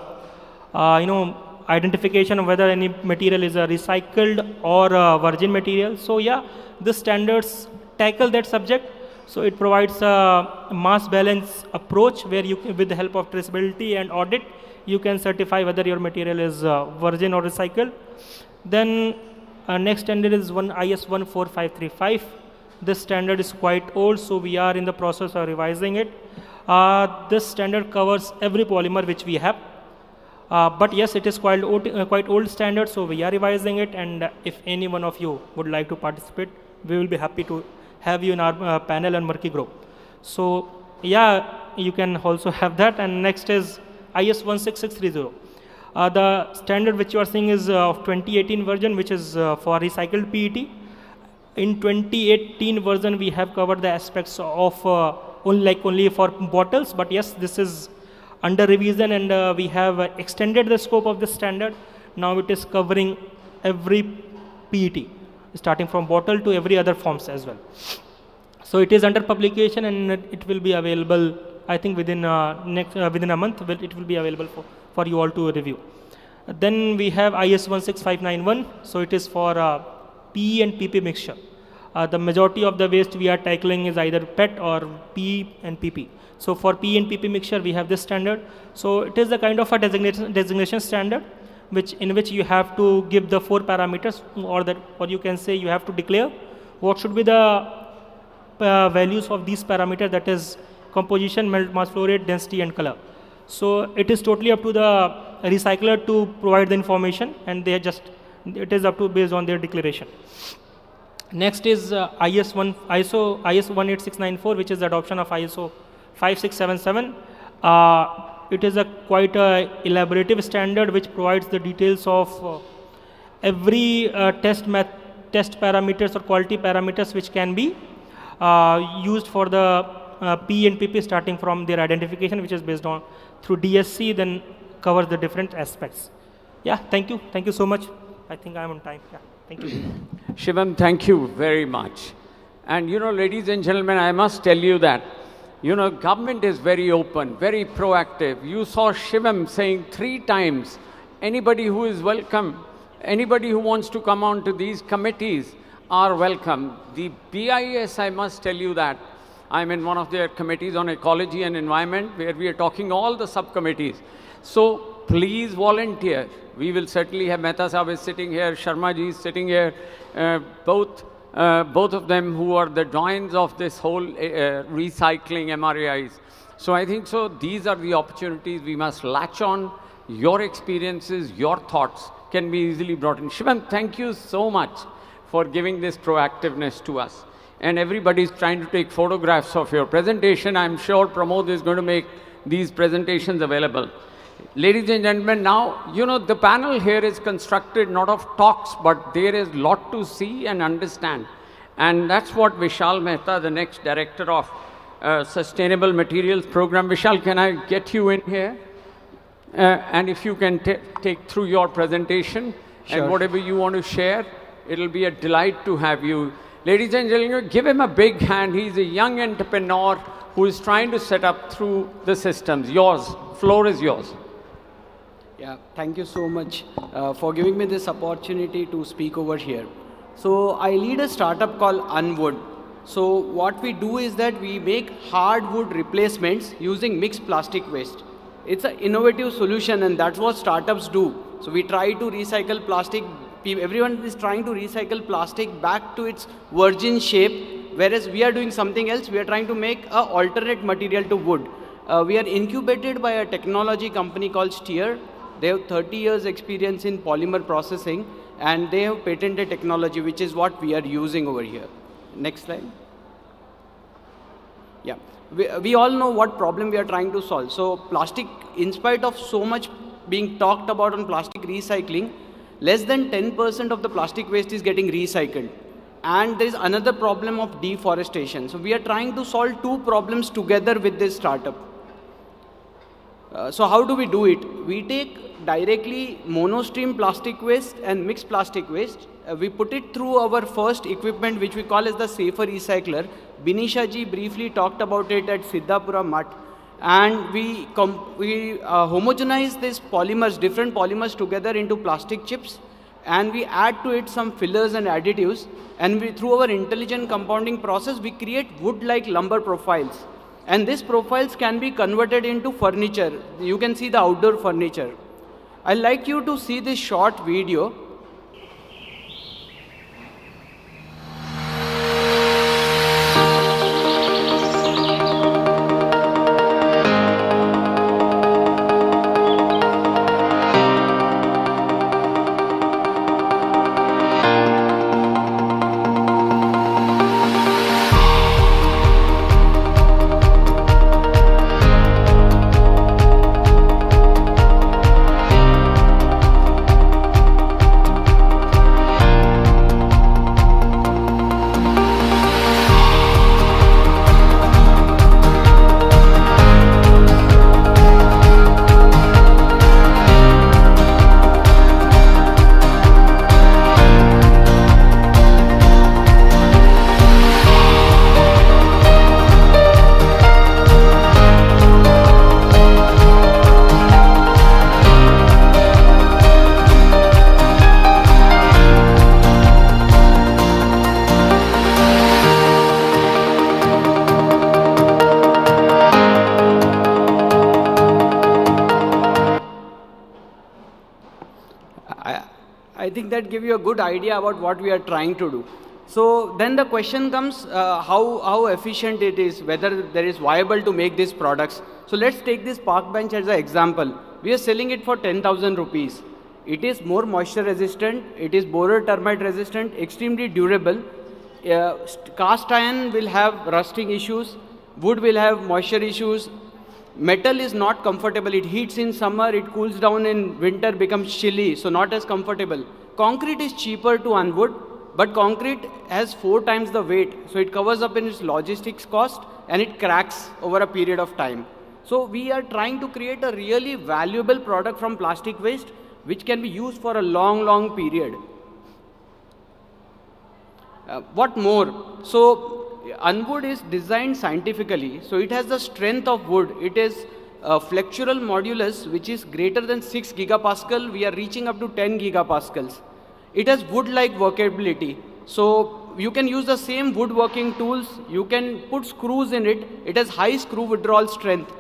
identification of whether any material is a recycled or a virgin material. So yeah, the standards tackle that subject. So it provides a mass balance approach where you, with the help of traceability and audit, you can certify whether your material is virgin or recycled. Then next standard is IS 14535. This standard is quite old, so we are in the process of revising it. This standard covers every polymer which we have. But yes, it is quite old standard, so we are revising it. And if any one of you would like to participate, we will be happy to have you in our panel and Murky group. So yeah, you can also have that. And next is IS 16630. The standard which you are seeing is of 2018 version, which is for recycled PET. In 2018 version, we have covered the aspects of only for bottles, but yes, this is under revision, and we have extended the scope of this standard. Now it is covering every PET, starting from bottle to every other forms as well. So it is under publication, and it will be available, I think within within a month. It will be available for you all to review. Then we have IS 16591. So it is for PE and PP mixture. The majority of the waste we are tackling is either PET or PE and PP. So for PE and PP mixture, we have this standard. So it is a kind of a designation standard, in which you have to give the 4 parameters, or you can say you have to declare what should be the values of these parameters, that is composition, melt mass flow rate, density, and color. So it is totally up to the recycler to provide the information, and it is up to based on their declaration. Next is ISO 18694, which is the adoption of ISO 5677. It is a quite elaborative standard which provides the details of every test parameters or quality parameters which can be used for the P and PP, starting from their identification, which is based on through DSC, then covers the different aspects. Yeah, thank you. Thank you so much. I think I'm on time. Yeah, thank you. Shivam, thank you very much. And ladies and gentlemen, I must tell you that, government is very open, very proactive. You saw Shivam saying 3 times, anybody who is welcome, anybody who wants to come on to these committees are welcome. The BIS, I must tell you that, I'm in one of their committees on ecology and environment, where we are talking all the subcommittees. So please volunteer. We will certainly have Mehta Sahib is sitting here, Sharma ji is sitting here, both of them who are the doyens of this whole recycling MRAIs. So I think these are the opportunities we must latch on. Your experiences, your thoughts can be easily brought in. Shivam, thank you so much for giving this proactiveness to us. And everybody's trying to take photographs of your presentation. I'm sure Pramod is going to make these presentations available. Ladies and gentlemen, now, the panel here is constructed not of talks, but there is a lot to see and understand. And that's what Vishal Mehta, the next director of Sustainable Materials Program. Vishal, can I get you in here? And if you can take through your presentation, sure, and whatever you want to share, it'll be a delight to have you. Ladies and gentlemen, give him a big hand. He's a young entrepreneur who is trying to set up through the systems. Yours, floor is yours. Yeah, thank you so much for giving me this opportunity to speak over here. So I lead a startup called Unwood. So what we do is that we make hardwood replacements using mixed plastic waste. It's an innovative solution, and that's what startups do. So we try to recycle plastic. Everyone is trying to recycle plastic back to its virgin shape, whereas we are doing something else. We are trying to make an alternate material to wood. We are incubated by a technology company called Steer. They have 30 years experience in polymer processing, and they have patented technology, which is what we are using over here. Next slide. Yeah, we all know what problem we are trying to solve. So plastic, in spite of so much being talked about on plastic recycling, less than 10% of the plastic waste is getting recycled. And there is another problem of deforestation. So we are trying to solve two problems together with this startup. So how do we do it? We take directly monostream plastic waste and mixed plastic waste. We put it through our first equipment, which we call as the safer recycler. Binisha ji briefly talked about it at Siddhapura Mutt. And we homogenize these polymers, different polymers together into plastic chips. And we add to it some fillers and additives. And through our intelligent compounding process, we create wood-like lumber profiles. And these profiles can be converted into furniture. You can see the outdoor furniture. I'd like you to see this short video. I think that gives you a good idea about what we are trying to do. So then the question comes, how efficient it is, whether there is viable to make these products. So let's take this park bench as an example. We are selling it for 10,000 rupees. It is more moisture resistant, it is borer termite resistant, extremely durable. Cast iron will have rusting issues, wood will have moisture issues. Metal is not comfortable. It heats in summer, it cools down in winter, becomes chilly, so not as comfortable. Concrete is cheaper to unwood, but concrete has 4 times the weight, so it covers up in its logistics cost and it cracks over a period of time. So we are trying to create a really valuable product from plastic waste, which can be used for a long, long period. What more? So Unwood is designed scientifically, so it has the strength of wood. It is a flexural modulus which is greater than 6 gigapascal. We are reaching up to 10 gigapascals. It has wood-like workability, so you can use the same woodworking tools. You can put screws in it. It has high screw withdrawal strength.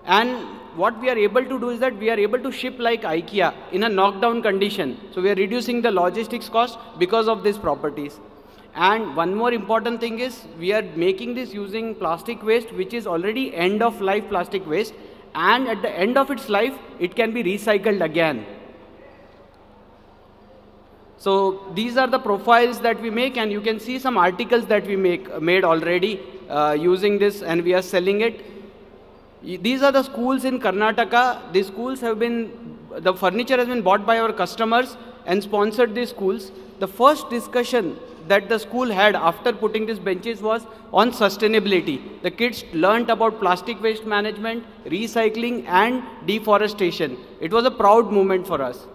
And what we are able to do is that we are able to ship like IKEA in a knockdown condition. So we are reducing the logistics cost because of these properties. And one more important thing is we are making this using plastic waste, which is already end of life plastic waste, and at the end of its life it can be recycled again. So these are the profiles that we make, and you can see some articles that we made already using this, and we are selling it. These are the schools in Karnataka. These schools have been, the furniture has been bought by our customers and sponsored these schools. The first discussion that the school had after putting these benches was on sustainability. The kids learnt about plastic waste management, recycling and deforestation. It was a proud moment for us.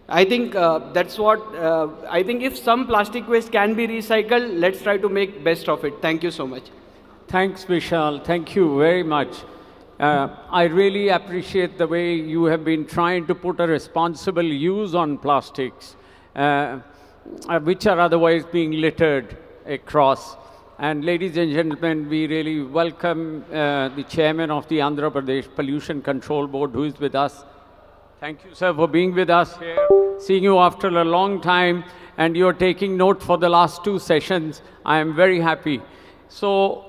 I think that's what, I think if some plastic waste can be recycled, let's try to make best of it. Thank you so much. Thanks, Vishal. Thank you very much. I really appreciate the way you have been trying to put a responsible use on plastics, which are otherwise being littered across. And ladies and gentlemen, we really welcome the chairman of the Andhra Pradesh Pollution Control Board, who is with us. Thank you, sir, for being with us here, seeing you after a long time, and you're taking note for the last 2 sessions. I am very happy. So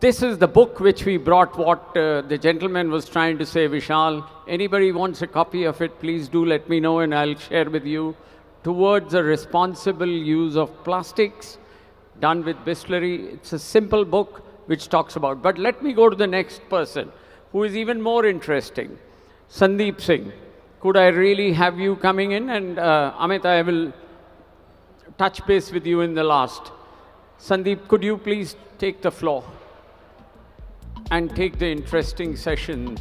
this is the book which we brought, what the gentleman was trying to say, Vishal. Anybody wants a copy of it, please do let me know and I'll share with you. Towards a responsible use of plastics, done with Bisleri. It's a simple book which talks about. But let me go to the next person, who is even more interesting. Sandeep Singh. Could I really have you coming in? And Amit, I will touch base with you in the last. Sandeep, could you please take the floor and take the interesting session?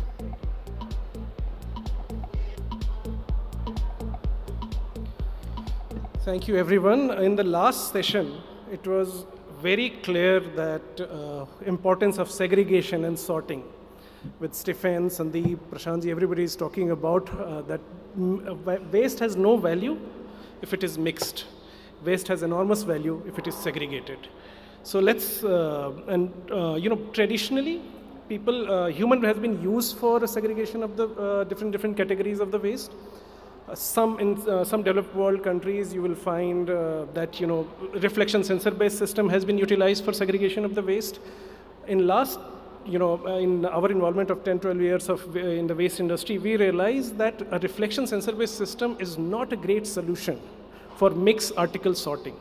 Thank you, everyone. In the last session, it was very clear that importance of segregation and sorting. With Stefan, Sandeep, Prashantji, everybody is talking about that waste has no value if it is mixed. Waste has enormous value if it is segregated. So let's, traditionally, human has been used for a segregation of the different categories of the waste. In some developed world countries, you will find that reflection sensor-based system has been utilized for segregation of the waste. In our involvement of 10-12 years in the waste industry, we realized that a reflection sensor-based system is not a great solution for mixed article sorting.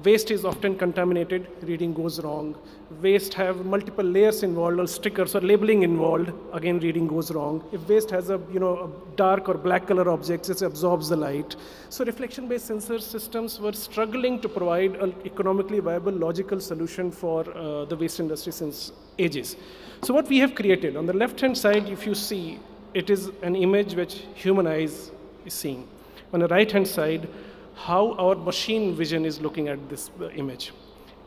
Waste is often contaminated, reading goes wrong. Waste have multiple layers involved or stickers or labeling involved, again reading goes wrong. If waste has a dark or black color objects, it absorbs the light. So reflection-based sensor systems were struggling to provide an economically viable, logical solution for the waste industry since ages. So what we have created, on the left-hand side, if you see, it is an image which human eyes is seeing. On the right-hand side, how our machine vision is looking at this image.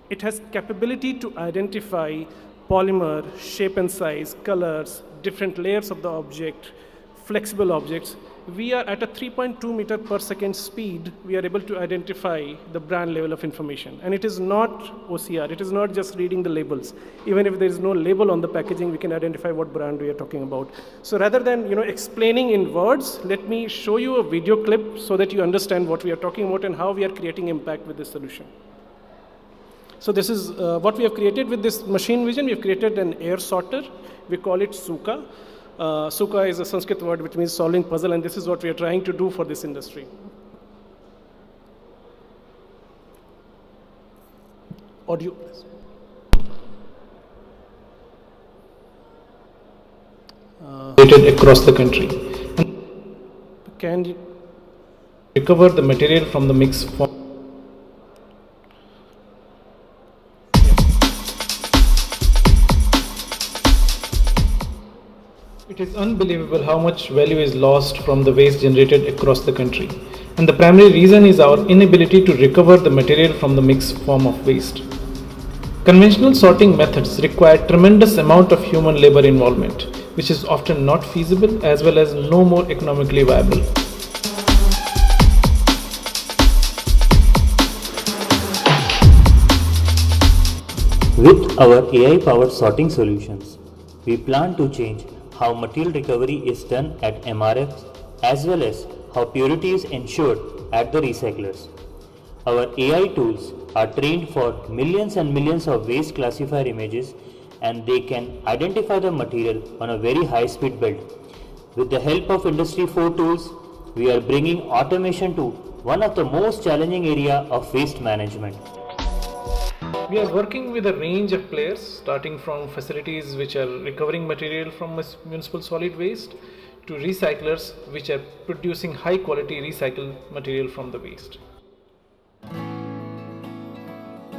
It has capability to identify polymer, shape and size, colors, different layers of the object, flexible objects. We are at a 3.2 meter per second speed. We are able to identify the brand level of information. And it is not OCR. It is not just reading the labels. Even if there is no label on the packaging, we can identify what brand we are talking about. So rather than explaining in words, let me show you a video clip so that you understand what we are talking about and how we are creating impact with this solution. So this is what we have created with this machine vision. We have created an air sorter. We call it Suka. Suka is a Sanskrit word which means solving puzzle, and this is what we are trying to do for this industry. Audio. Across the country. Can recover the material from the mix form. It is unbelievable how much value is lost from the waste generated across the country. And the primary reason is our inability to recover the material from the mixed form of waste. Conventional sorting methods require tremendous amount of human labor involvement, which is often not feasible as well as no more economically viable. With our AI-powered sorting solutions, we plan to change how material recovery is done at MRFs as well as how purity is ensured at the recyclers. Our AI tools are trained for millions and millions of waste classifier images, and they can identify the material on a very high speed build. With the help of Industry 4 tools, we are bringing automation to one of the most challenging area of waste management. We are working with a range of players, starting from facilities which are recovering material from municipal solid waste to recyclers which are producing high quality recycled material from the waste.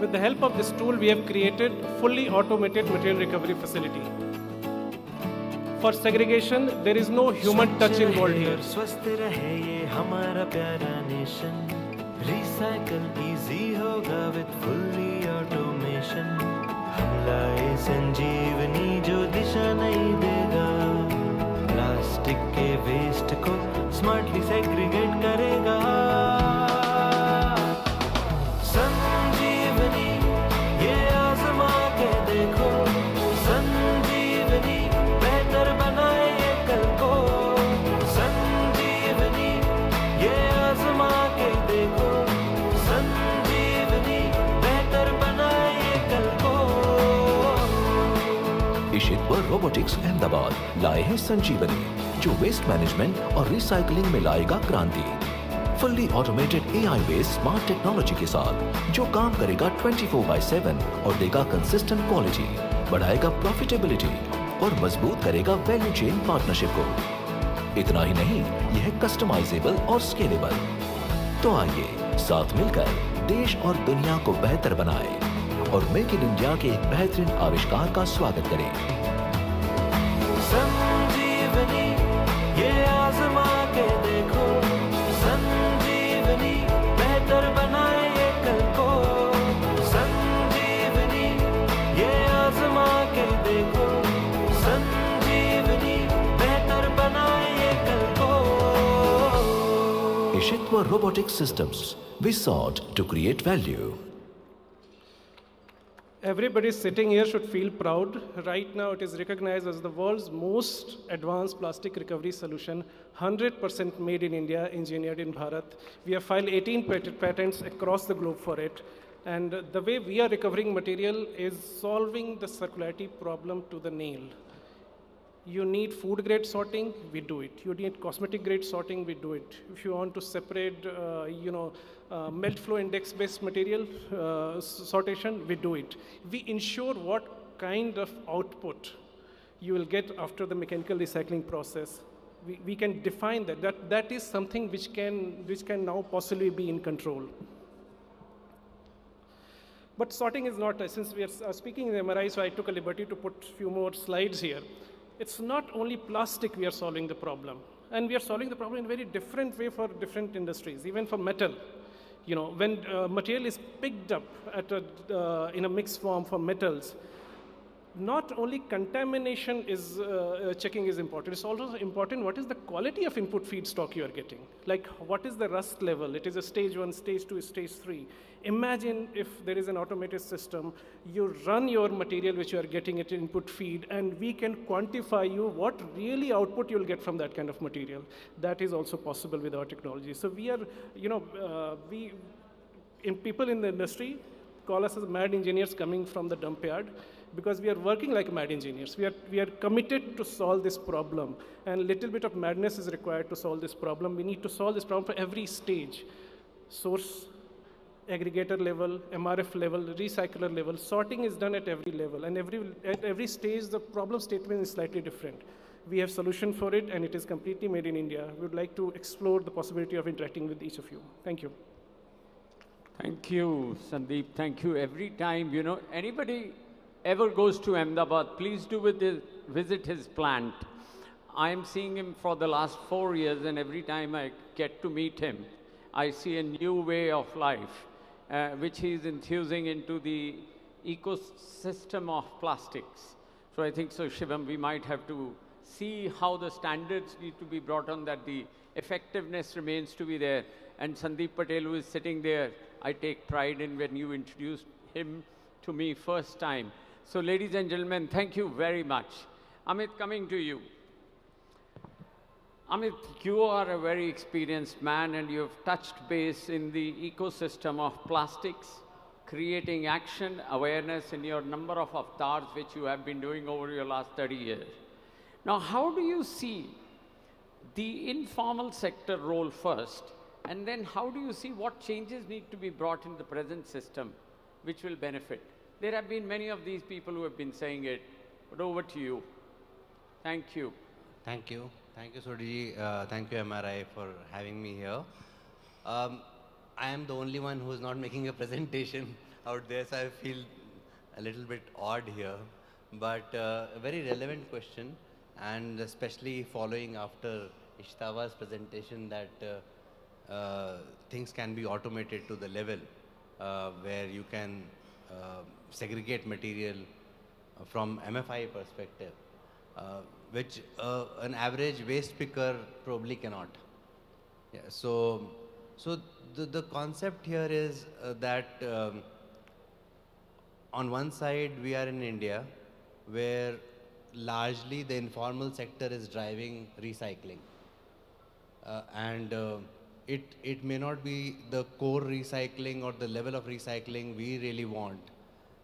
With the help of this tool, we have created fully automated material recovery facility. For segregation, there is no human touch involved here. Recycle easy hoga with fully automation. हम लाए संजीवनी जो दिशा नहीं दे smartly segregate करेगा। संजीवनी ये आजमा के देखो, संजीवनी बेहतर बनाए ये कल को। संजीवनी ये आजमा के देखो, संजीवनी बेहतर बनाए ये कल को। इशितवर रोबोटिक्स अहमदाबाद लाए हैं संजीवनी, जो वेस्ट मैनेजमेंट और रिसाइकलिंग में लाएगा क्रांति। Fully automated AI based smart technology के साथ जो काम करेगा 24/7 और देगा कंसिस्टेंट क्वालिटी, बढ़ाएगा प्रॉफिटेबिलिटी और मजबूत करेगा वैल्यू चेन पार्टनरशिप को। इतना ही नहीं, यह है कस्टमाइजेबल और स्केलेबल। तो आइए साथ मिलकर देश और दुनिया को बेहतर बनाए और मेक इन इंडिया के एक बेहतरीन आविष्कार का स्वागत करें। संजीवनी ये आजमा के देखो, संजीवनी बेहतर बनाए ये कल को। संजीवनी ये आजमा के देखो, संजीवनी बेहतर बनाए ये कल को। Ishitwa Robotic Systems, we sought to create value. Everybody sitting here should feel proud. Right now, it is recognized as the world's most advanced plastic recovery solution, 100% made in India, engineered in Bharat. We have filed 18 patents across the globe for it. And the way we are recovering material is solving the circularity problem to the nail. You need food grade sorting, we do it. You need cosmetic grade sorting, we do it. If you want to separate, melt flow index based material sortation, we do it. We ensure what kind of output you will get after the mechanical recycling process. We can define that. That is something which can now possibly be in control. But sorting is not, since we are speaking in MRI, so I took a liberty to put a few more slides here. It's not only plastic we are solving the problem, and we are solving the problem in a very different way for different industries, even for metal. When material is picked up in a mixed form for metals, not only contamination is checking is important, it's also important what is the quality of input feedstock you are getting. Like what is the rust level? It is a stage 1, stage 2, stage 3. Imagine if there is an automated system, you run your material which you are getting at input feed, and we can quantify you what really output you'll get from that kind of material. That is also possible with our technology. So we are, people in the industry call us as mad engineers coming from the dump yard, because we are working like mad engineers. We are committed to solve this problem, and a little bit of madness is required to solve this problem. We need to solve this problem for every stage: source, aggregator level, MRF level, recycler level. Sorting is done at every level, and at every stage the problem statement is slightly different. We have solution for it, and it is completely made in India. We would like to explore the possibility of interacting with each of you. Thank you. Thank you, Sandeep. Thank you. Every time, anybody ever goes to Ahmedabad, please do visit his plant. I'm seeing him for the last 4 years, and every time I get to meet him, I see a new way of life, which he's infusing into the ecosystem of plastics. So I think, Shivam, we might have to see how the standards need to be brought on, that the effectiveness remains to be there. And Sandeep Patel, who is sitting there, I take pride in when you introduced him to me first time. So ladies and gentlemen, thank you very much. Amit, coming to you. Amit, you are a very experienced man, and you have touched base in the ecosystem of plastics, creating action, awareness in your number of avatars which you have been doing over your last 30 years. Now, how do you see the informal sector role first, and then how do you see what changes need to be brought in the present system which will benefit? There have been many of these people who have been saying it, but over to you. Thank you. Thank you. Thank you, Sodiji. Thank you, MRI, for having me here. I am the only one who is not making a presentation out there, so I feel a little bit odd here. But a very relevant question, and especially following after Ishtava's presentation that things can be automated to the level where you can segregate material from MFI perspective, which an average waste picker probably cannot. Yeah, so the concept here is that on one side we are in India where largely the informal sector is driving recycling. And it may not be the core recycling or the level of recycling we really want.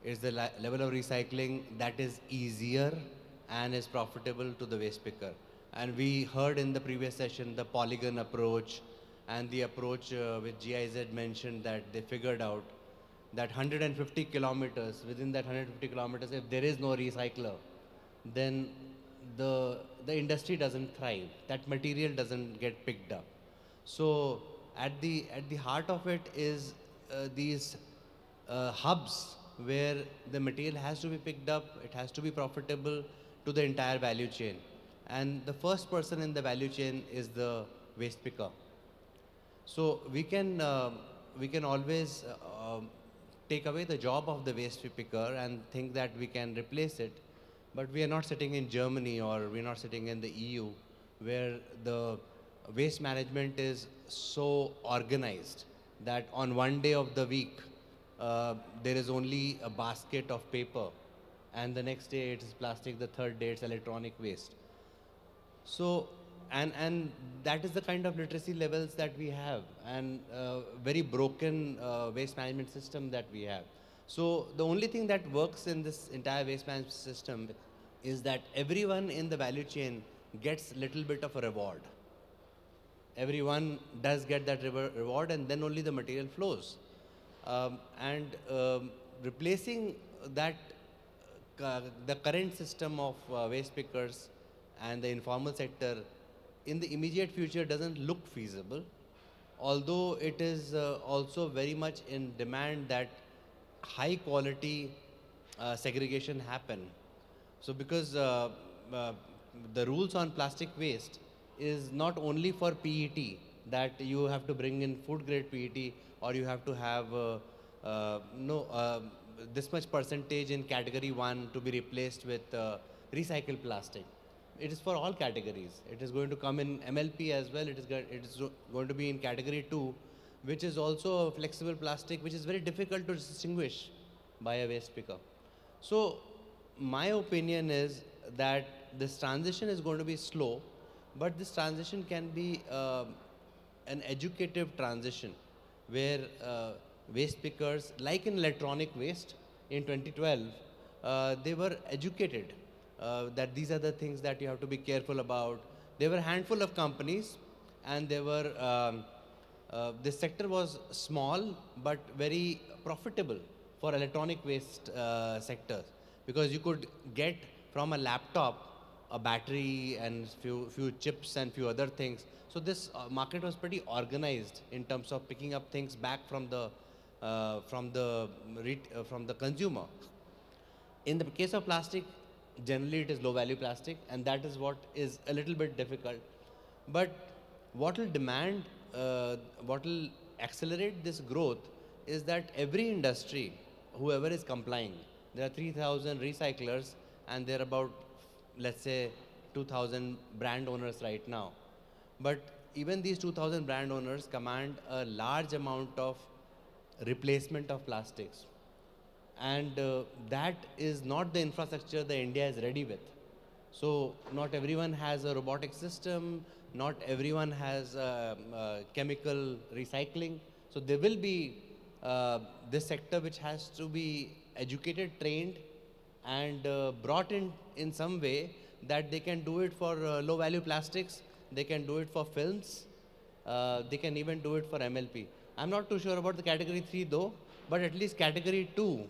It's the level of recycling that is easier and is profitable to the waste picker. And we heard in the previous session the polygon approach and the approach which GIZ mentioned that they figured out that 150 kilometers, within that 150 kilometers, if there is no recycler, then the industry doesn't thrive. That material doesn't get picked up. So at the heart of it is these hubs where the material has to be picked up, it has to be profitable to the entire value chain. And the first person in the value chain is the waste picker. So we can always take away the job of the waste picker and think that we can replace it. But we are not sitting in Germany or we're not sitting in the EU where the waste management is so organized that on one day of the week there is only a basket of paper and the next day it is plastic, the third day it's electronic waste. So, and that is the kind of literacy levels that we have and very broken waste management system that we have. So the only thing that works in this entire waste management system is that everyone in the value chain gets little bit of a reward. Everyone does get that reward and then only the material flows. Replacing that, the current system of waste pickers and the informal sector in the immediate future doesn't look feasible, although it is also very much in demand that high quality segregation happen. So because the rules on plastic waste is not only for PET, that you have to bring in food grade PET or you have to have this much percentage in category 1 to be replaced with recycled plastic. It is for all categories. It is going to come in MLP as well. It is going to be in category 2, which is also a flexible plastic, which is very difficult to distinguish by a waste picker. So my opinion is that this transition is going to be slow, but this transition can be an educative transition where waste pickers, like in electronic waste in 2012, they were educated that these are the things that you have to be careful about. There were a handful of companies and they were, this sector was small but very profitable for electronic waste sectors, because you could get from a laptop a battery and few chips and few other things. So this market was pretty organized in terms of picking up things back from the consumer. In the case of plastic, generally it is low value plastic, and that is what is a little bit difficult. But what will accelerate this growth is that every industry, whoever is complying, there are 3,000 recyclers and there are about, let's say, 2,000 brand owners right now. But even these 2,000 brand owners command a large amount of replacement of plastics. And that is not the infrastructure that India is ready with. So not everyone has a robotic system, not everyone has chemical recycling. So there will be this sector which has to be educated, trained, and brought in some way that they can do it for low value plastics, they can do it for films, they can even do it for MLP. I'm not too sure about the category 3 though, but at least category 2,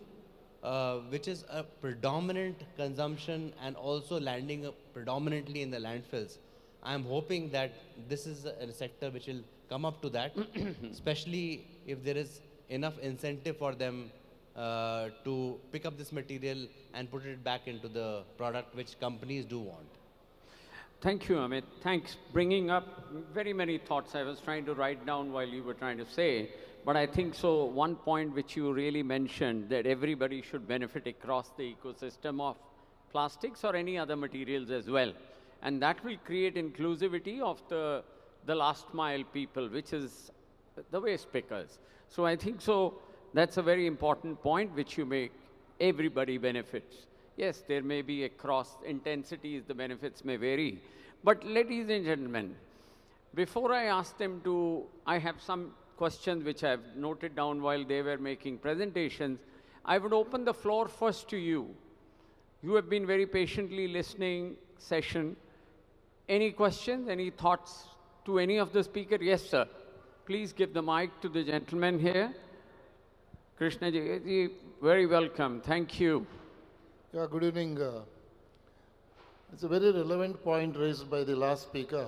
which is a predominant consumption and also landing predominantly in the landfills. I'm hoping that this is a sector which will come up to that, especially if there is enough incentive for them to pick up this material and put it back into the product which companies do want. Thank you, Amit. Thanks. Bringing up very many thoughts I was trying to write down while you were trying to say. But I think so one point which you really mentioned, that everybody should benefit across the ecosystem of plastics or any other materials as well. And that will create inclusivity of the the last mile people, which is the waste pickers. So I think so that's a very important point which you make. Everybody benefits. Yes, there may be across intensities, the benefits may vary. But ladies and gentlemen, before I ask them to, I have some questions which I have noted down while they were making presentations. I would open the floor first to you. You have been very patiently listening session. Any questions, any thoughts to any of the speakers? Yes, sir. Please give the mic to the gentleman here. Krishna ji, very welcome. Thank you. Yeah, good evening. It's a very relevant point raised by the last speaker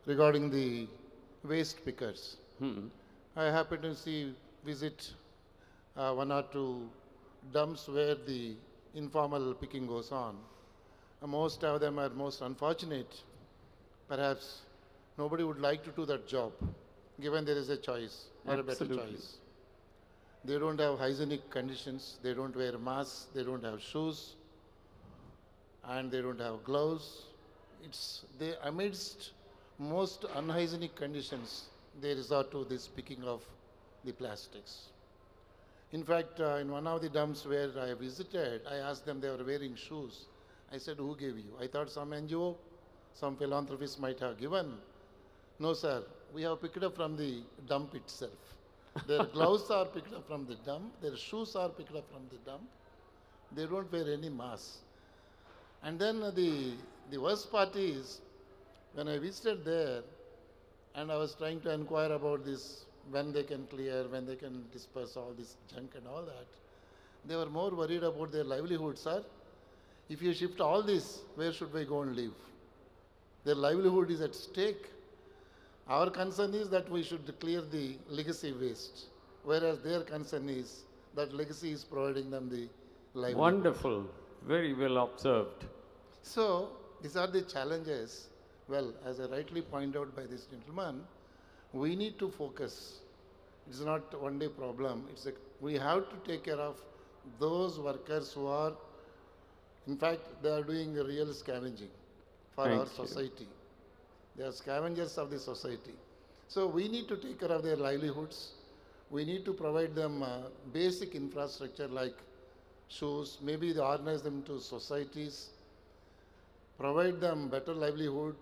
regarding the waste pickers. I happened to visit one or two dumps where the informal picking goes on. Most of them are most unfortunate. Perhaps nobody would like to do that job, given there is a choice or a better choice. They don't have hygienic conditions, they don't wear masks, they don't have shoes, and they don't have gloves. They amidst most unhygienic conditions, they resort to this picking of the plastics. In fact, in one of the dumps where I visited, I asked them, they were wearing shoes. I said, who gave you? I thought some NGO, some philanthropist might have given. No, sir, we have picked up from the dump itself. Their gloves are picked up from the dump, their shoes are picked up from the dump. They don't wear any mask. And then the worst part is, when I visited there, and I was trying to inquire about this, when they can clear, when they can disperse all this junk and all that, they were more worried about their livelihood, sir. If you shift all this, where should we go and live? Their livelihood is at stake. Our concern is that we should clear the legacy waste, whereas their concern is that legacy is providing them the livelihood. Wonderful. Very well observed. So, these are the challenges. Well, as I rightly pointed out by this gentleman, we need to focus. It's not one day problem. We have to take care of those workers who are, in fact, they are doing real scavenging for our society. They are scavengers of the society. So we need to take care of their livelihoods. We need to provide them basic infrastructure like shoes, maybe they organize them to societies, provide them better livelihood,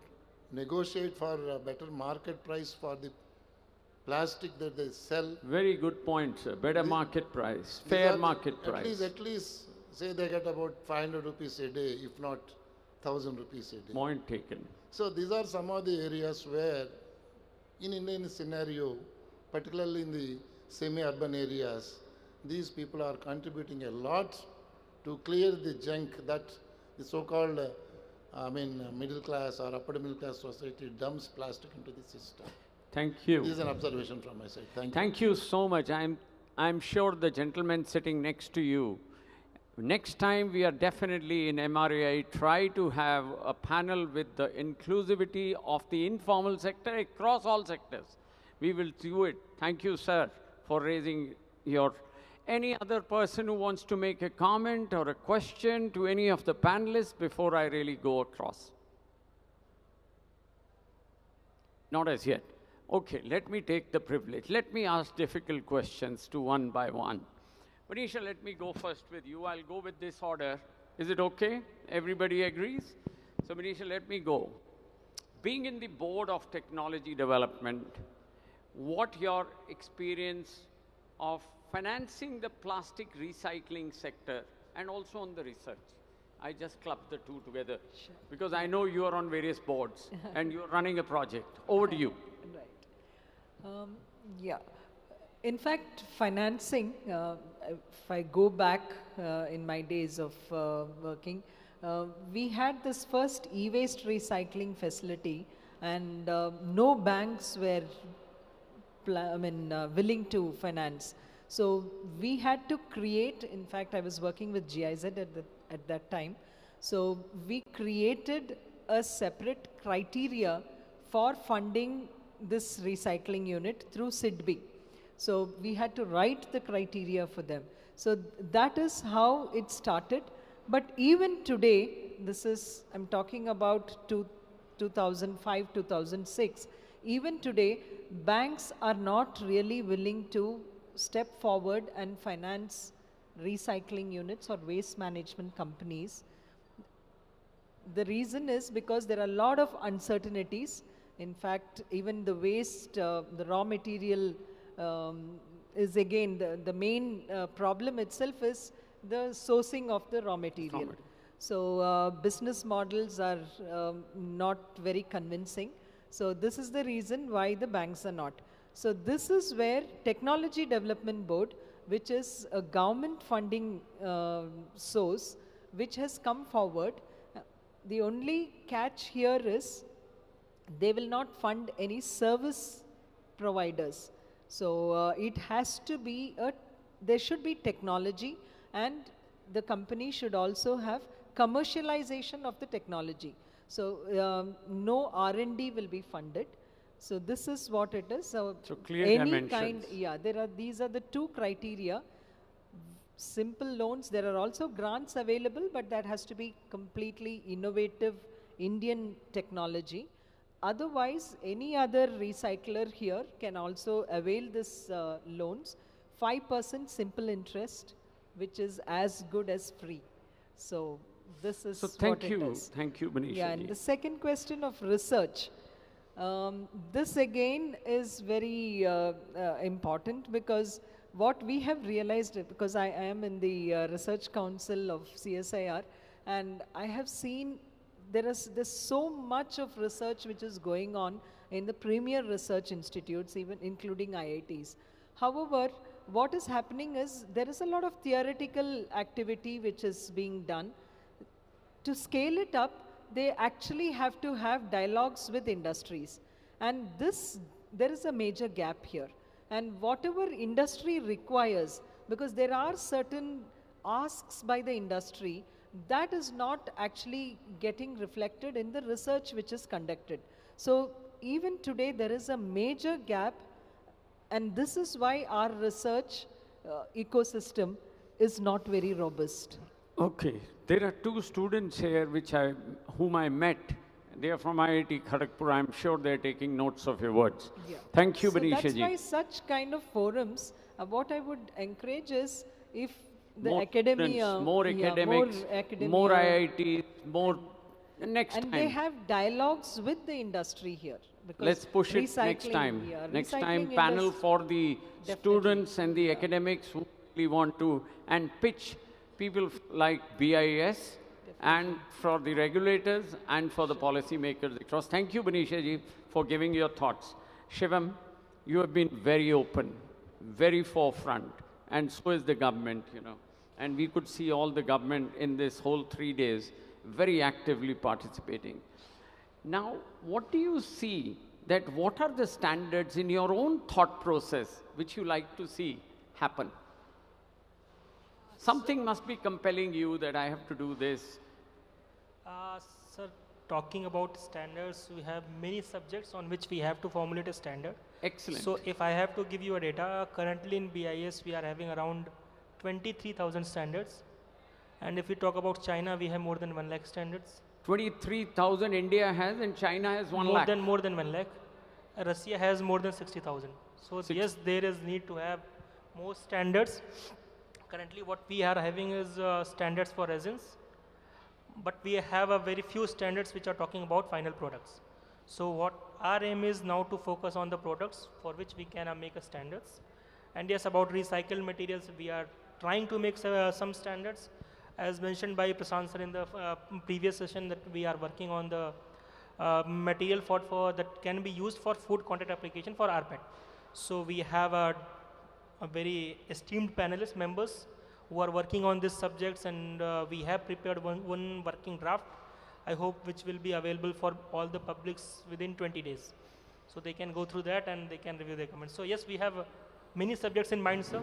negotiate for a better market price for the plastic that they sell. Very good point, sir. Better market price, fair market price. At least, say they get about 500 rupees a day, if not 1,000 rupees a day. Point taken. So these are some of the areas where, in Indian scenario, particularly in the semi-urban areas, these people are contributing a lot to clear the junk that the so-called middle class or upper middle class society dumps plastic into the system. Thank you. This is an observation from my side. Thank you. Thank you so much. I'm sure the gentleman sitting next to you, next time we are definitely in MRAI, try to have a panel with the inclusivity of the informal sector across all sectors. We will do it. Thank you, sir, for raising your... Any other person who wants to make a comment or a question to any of the panelists before I really go across? Not as yet. Okay, let me take the privilege. Let me ask difficult questions to one by one. Manisha, let me go first with you. I'll go with this order. Is it okay? Everybody agrees? So Manisha, let me go. Being in the board of technology development, what your experience of financing the plastic recycling sector and also on the research? I just clubbed the two together because I know you are on various boards and you're running a project. Over to you. Right. Yeah. In fact, financing, if I go back in my days of working, we had this first e-waste recycling facility and no banks were willing to finance. So we had to create, in fact, I was working with GIZ at that time. So we created a separate criteria for funding this recycling unit through SIDBI. So we had to write the criteria for them. So that is how it started. But even today, I'm talking about 2005, 2006, even today, banks are not really willing to step forward and finance recycling units or waste management companies. The reason is because there are a lot of uncertainties. In fact, even the waste, the raw material is again the main problem itself is the sourcing of the raw material. So business models are not very convincing. So this is the reason why the banks are not. So this is where Technology Development Board, which is a government funding source, which has come forward. The only catch here is they will not fund any service providers. So it has to be there should be technology, and the company should also have commercialization of the technology. So no R&D will be funded. So this is what it is. So clear any dimensions. kind, yeah, these are the two criteria. Simple loans, there are also grants available, but that has to be completely innovative Indian technology. Otherwise, any other recycler here can also avail this loans. 5% simple interest, which is as good as free. So this is thank what you. it is. Thank you, Manisha. Yeah, and the second question of research. This again is very important, because what we have realized, because I am in the research council of CSIR, and I have seen there's so much of research which is going on in the premier research institutes, even including IITs. However, what is happening is there is a lot of theoretical activity which is being done. To scale it up, they actually have to have dialogues with industries. And there is a major gap here. And whatever industry requires, because there are certain asks by the industry, that is not actually getting reflected in the research which is conducted. So even today there is a major gap, and this is why our research ecosystem is not very robust. Okay, there are two students here whom I met. They are from IIT Kharagpur. I'm sure they're taking notes of your words. Yeah. Thank you, So Manisha that's ji. why such kind of forums, what I would encourage is, if the More academia, students, more academics, more IITs, more next and time. they have dialogues with the industry here. Because Let's push it next recycling, time. yeah, Next recycling time, panel industry- for the students and the academics who really want to, and pitch people like BIS and for the regulators and for the policy makers across. Thank you, Manisha ji, for giving your thoughts. Shivam, you have been very open, very forefront, and so is the government, you know. And we could see all the government in this whole 3 days very actively participating. Now, what do you see that what are the standards in your own thought process which you like to see happen? Something must be compelling you that I have to do this. Sir, talking about standards, we have many subjects on which we have to formulate a standard. Excellent. So if I have to give you a data, currently in BIS we are having around 23,000 standards. And if we talk about China, we have more than 1 lakh standards. 23,000 India has and China has 1 lakh. More than 1 lakh. Russia has more than 60,000. So yes, there is need to have more standards. Currently what we are having is standards for resins, but we have a very few standards which are talking about final products. So what our aim is now to focus on the products for which we can make a standards. And yes, about recycled materials, we are trying to make some standards. As mentioned by Prashant sir in the previous session, that we are working on the material for that can be used for food contact application for rPET. So we have a very esteemed panelist members who are working on these subjects, and we have prepared one working draft, I hope, which will be available for all the publics within 20 days. So they can go through that and they can review their comments. So yes, we have many subjects in mind, sir.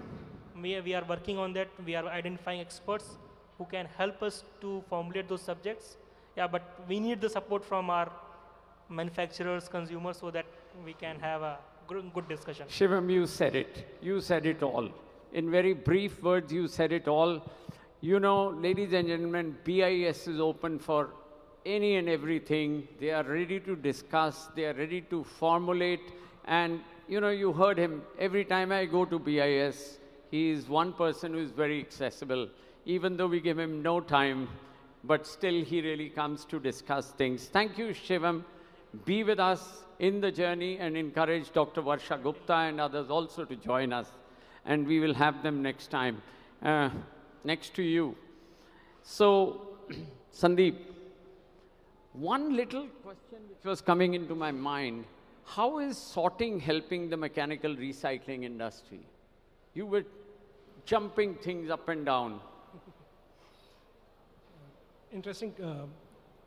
We are working on that. We are identifying experts who can help us to formulate those subjects. Yeah, but we need the support from our manufacturers, consumers, so that we can have a good discussion. Shivam, you said it. You said it all. In very brief words, you said it all. You know, ladies and gentlemen, BIS is open for any and everything. They are ready to discuss, they are ready to formulate, and you know, you heard him. Every time I go to BIS, he is one person who is very accessible, even though we give him no time, but still he really comes to discuss things. Thank you, Shivam. Be with us in the journey and encourage Dr. Varsha Gupta and others also to join us. And we will have them next time. Next to you. So, Sandeep, one little question which was coming into my mind, how is sorting helping the mechanical recycling industry? You were jumping things up and down. Interesting.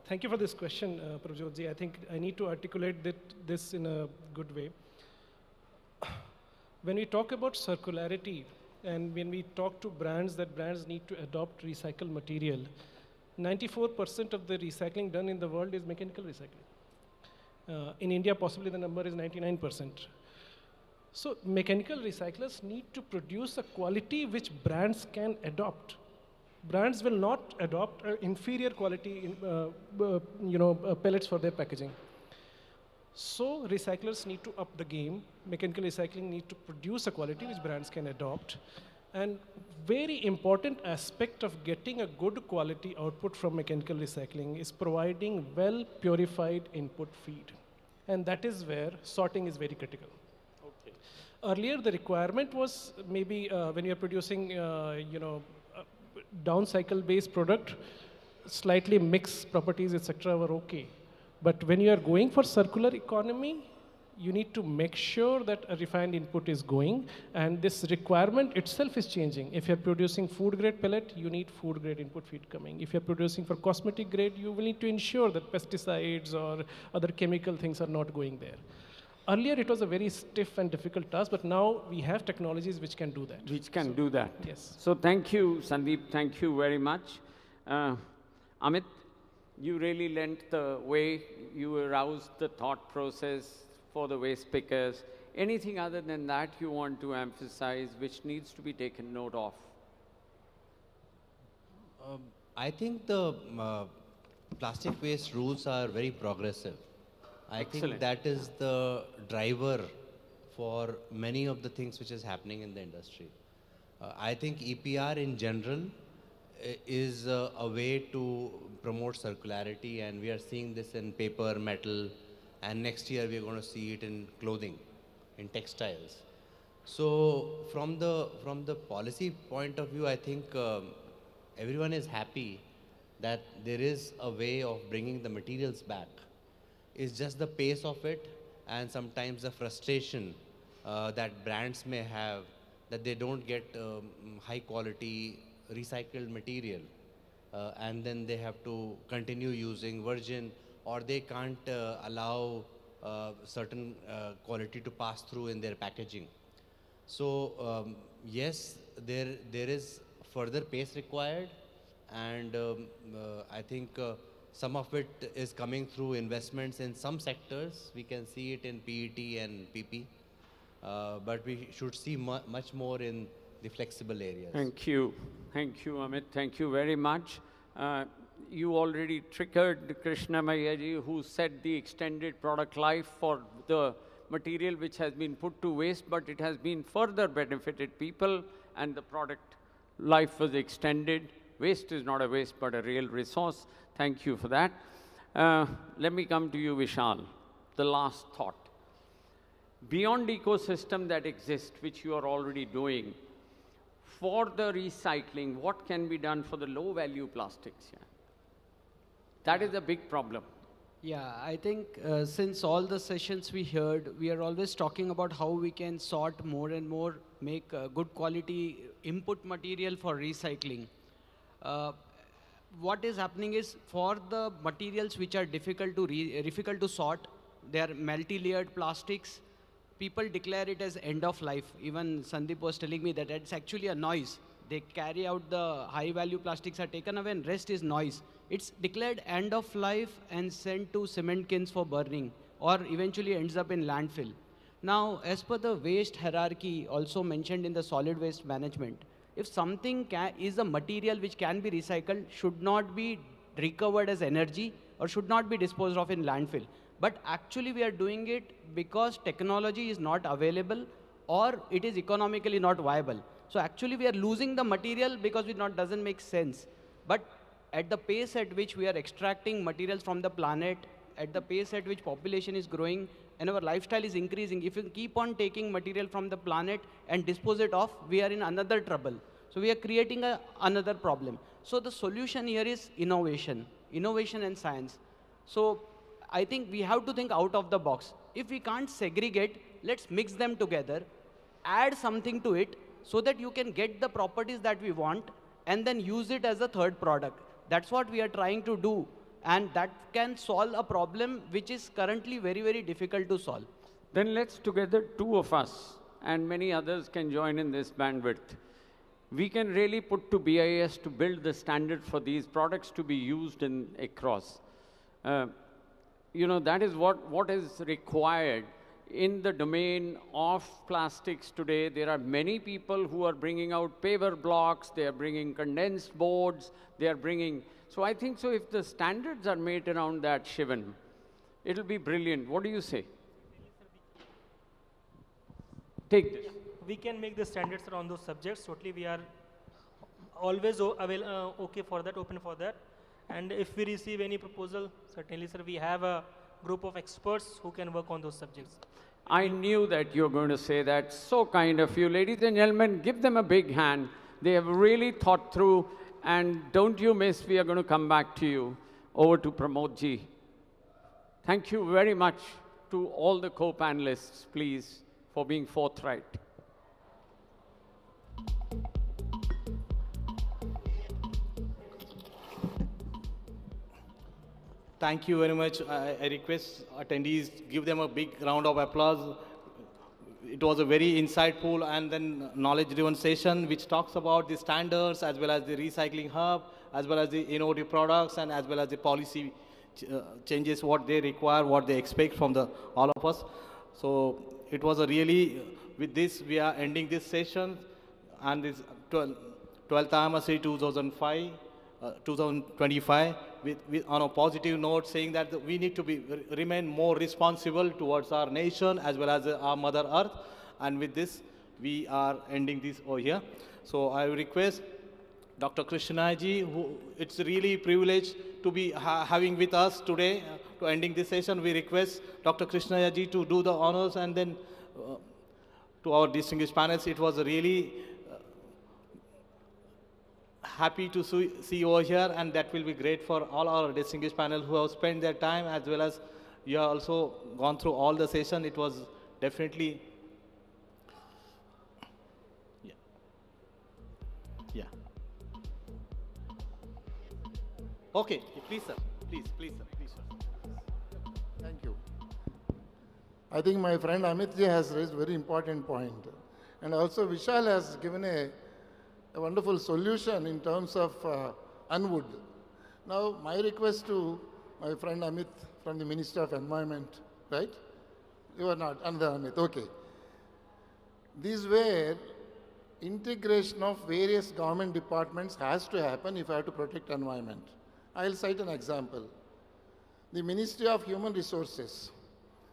Thank you for this question, Prabhjotji. I think I need to articulate this in a good way. When we talk about circularity and when we talk to brands that brands need to adopt recycled material, 94% of the recycling done in the world is mechanical recycling. In India, possibly the number is 99%. So mechanical recyclers need to produce a quality which brands can adopt. Brands will not adopt inferior quality pellets for their packaging. So recyclers need to up the game. Mechanical recycling need to produce a quality which brands can adopt. And very important aspect of getting a good quality output from mechanical recycling is providing well purified input feed. And that is where sorting is very critical. Okay. Earlier the requirement was maybe when you're producing down cycle based product, slightly mixed properties, etc. were okay. But when you are going for circular economy, you need to make sure that a refined input is going, and this requirement itself is changing. If you're producing food grade pellet, you need food grade input feed coming. If you're producing for cosmetic grade, you will need to ensure that pesticides or other chemical things are not going there. Earlier, it was a very stiff and difficult task, but now we have technologies which can do that. Which can do that. Yes. So thank you, Sandeep. Thank you very much. Amit, you really lent the way. You aroused the thought process for the waste pickers. Anything other than that you want to emphasize which needs to be taken note of? I think the plastic waste rules are very progressive. I think that is the driver for many of the things which is happening in the industry. I think EPR in general is a way to promote circularity, and we are seeing this in paper, metal, and next year we are going to see it in clothing, in textiles. So from the policy point of view, I think everyone is happy that there is a way of bringing the materials back. It's just the pace of it and sometimes the frustration that brands may have that they don't get high quality recycled material and then they have to continue using virgin, or they can't allow certain quality to pass through in their packaging. So yes, there is further pace required, and I think some of it is coming through investments in some sectors. We can see it in PET and PP, but we should see much more in the flexible areas. Thank you, Amit. Thank you very much. You already triggered Krishna Mayaji, who said the extended product life for the material which has been put to waste, but it has been further benefited people, and the product life was extended. Waste is not a waste, but a real resource. Thank you for that. Let me come to you, Vishal. The last thought. Beyond ecosystem that exists, which you are already doing, for the recycling, what can be done for the low-value plastics? Yeah. That is a big problem. Yeah, I think since all the sessions we heard, we are always talking about how we can sort more and more, make good quality input material for recycling. What is happening is, for the materials which are difficult to sort, they are multi-layered plastics. People declare it as end of life. Even Sandeep was telling me that it's actually a noise. They carry out the high value plastics are taken away and rest is noise. It's declared end of life and sent to cement kilns for burning, or eventually ends up in landfill. Now, as per the waste hierarchy also mentioned in the solid waste management, if something is a material which can be recycled, should not be recovered as energy, or should not be disposed of in landfill. But actually we are doing it because technology is not available or it is economically not viable. So actually we are losing the material because it doesn't make sense. But at the pace at which we are extracting materials from the planet, at the pace at which population is growing and our lifestyle is increasing, if you keep on taking material from the planet and dispose it off, we are in another trouble. So we are creating another problem. So the solution here is innovation and science. So I think we have to think out of the box. If we can't segregate, let's mix them together, add something to it so that you can get the properties that we want and then use it as a third product. That's what we are trying to do. And that can solve a problem which is currently very, very difficult to solve. Then let's together, two of us, and many others can join in this bandwidth. We can really put to BIS to build the standard for these products to be used across. You know, that is what is required in the domain of plastics today. There are many people who are bringing out paver blocks, they are bringing condensed boards, they are bringing... So I think so if the standards are made around that, Shivan, it'll be brilliant. What do you say? Take this. We can make the standards around those subjects. Totally, we are always okay for that, open for that. And if we receive any proposal, certainly, sir, we have a group of experts who can work on those subjects. I knew that you were going to say that. So kind of you. Ladies and gentlemen, give them a big hand. They have really thought through. And don't you miss, we are going to come back to you. Over to Pramod ji. Thank you very much to all the co-panelists, please, for being forthright. Thank you very much. I request attendees, give them a big round of applause. It was a very insightful and then knowledge-driven session which talks about the standards as well as the recycling hub, as well as the innovative products and as well as the policy changes, what they require, what they expect from all of us. So it was a really, with this we are ending this session and this 12th IMRC 2025 on a positive note, saying that we need to remain more responsible towards our nation as well as our Mother Earth. And with this, we are ending this over here. So I request Dr. Krishna ji, who it's really a privilege to be having with us today to ending this session. We request Dr. Krishna ji to do the honors, and then to our distinguished panelists, it was really happy to see you over here, and that will be great for all our distinguished panel who have spent their time, as well as you have also gone through all the session. It was definitely, yeah. Okay, please sir, please sir, please sir. Thank you. I think my friend Amit ji has raised a very important point. And also Vishal has given a wonderful solution in terms of unwood. Now, my request to my friend Amit from the Ministry of Environment, right? You are not, another Amit, okay. These where integration of various government departments has to happen if I have to protect environment. I'll cite an example. The Ministry of Human Resources,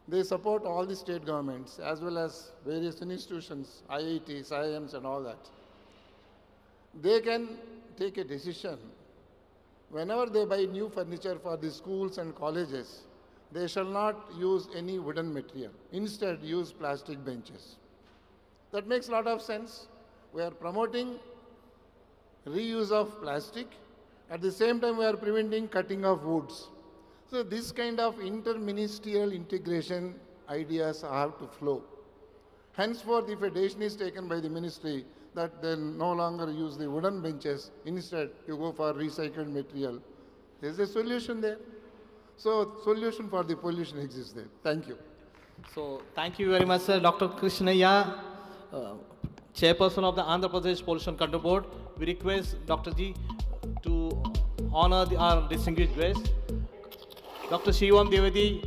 they support all the state governments as well as various institutions, IITs, IIMs and all that. They can take a decision. Whenever they buy new furniture for the schools and colleges, they shall not use any wooden material. Instead, use plastic benches. That makes a lot of sense. We are promoting reuse of plastic. At the same time, we are preventing cutting of woods. So this kind of inter-ministerial integration ideas have to flow. Henceforth, if a decision is taken by the ministry that they no longer use the wooden benches, instead you go for recycled material, there's a solution there. So solution for the pollution exists there. Thank you. So thank you very much, sir. Dr. Krishnaya, Chairperson of the Andhra Pradesh Pollution Control Board. We request Dr. Ji to honor our distinguished guest. Dr. Shivam Devadi.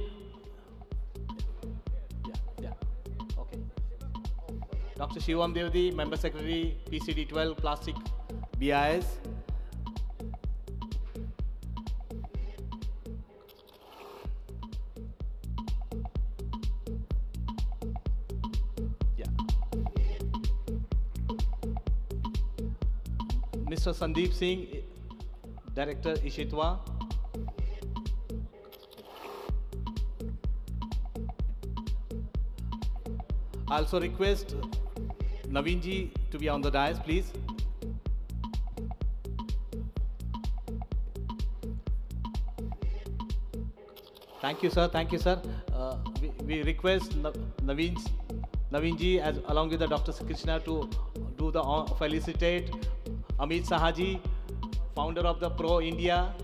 Dr. Shivam Devadi, Member Secretary, PCD 12, Plastic BIS. Mr. Sandeep Singh, Director Ishitwa. I also request Naveen ji to be on the dais, please. Thank you, sir. Thank you, sir. We request Naveen ji, as along with the Dr. Krishna, to do the felicitate Amit Sahaji, founder of the Pro India.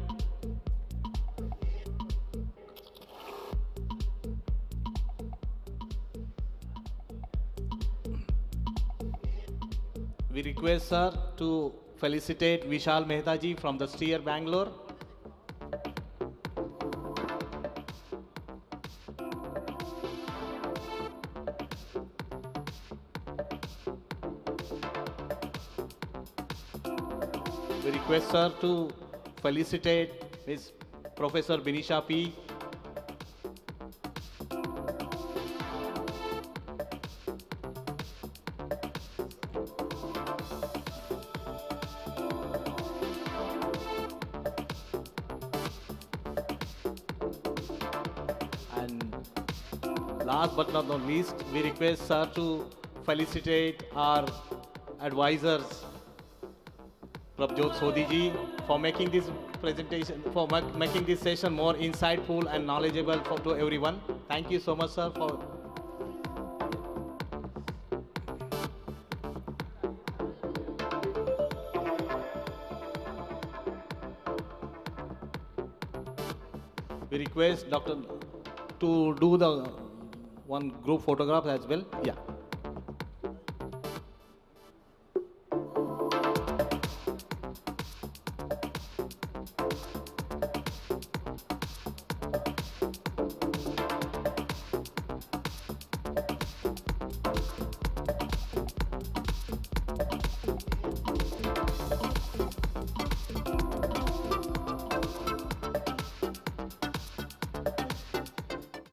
We request sir to felicitate Vishal Mehta ji from the Steer, Bangalore. We request sir to felicitate Ms. Professor Binisha P. Last but not least, we request sir to felicitate our advisors, Prabjot Sodhi ji, for making this presentation, for making this session more insightful and knowledgeable to everyone. Thank you so much, sir, for. We request Dr. to do the one group photograph as well. Yeah.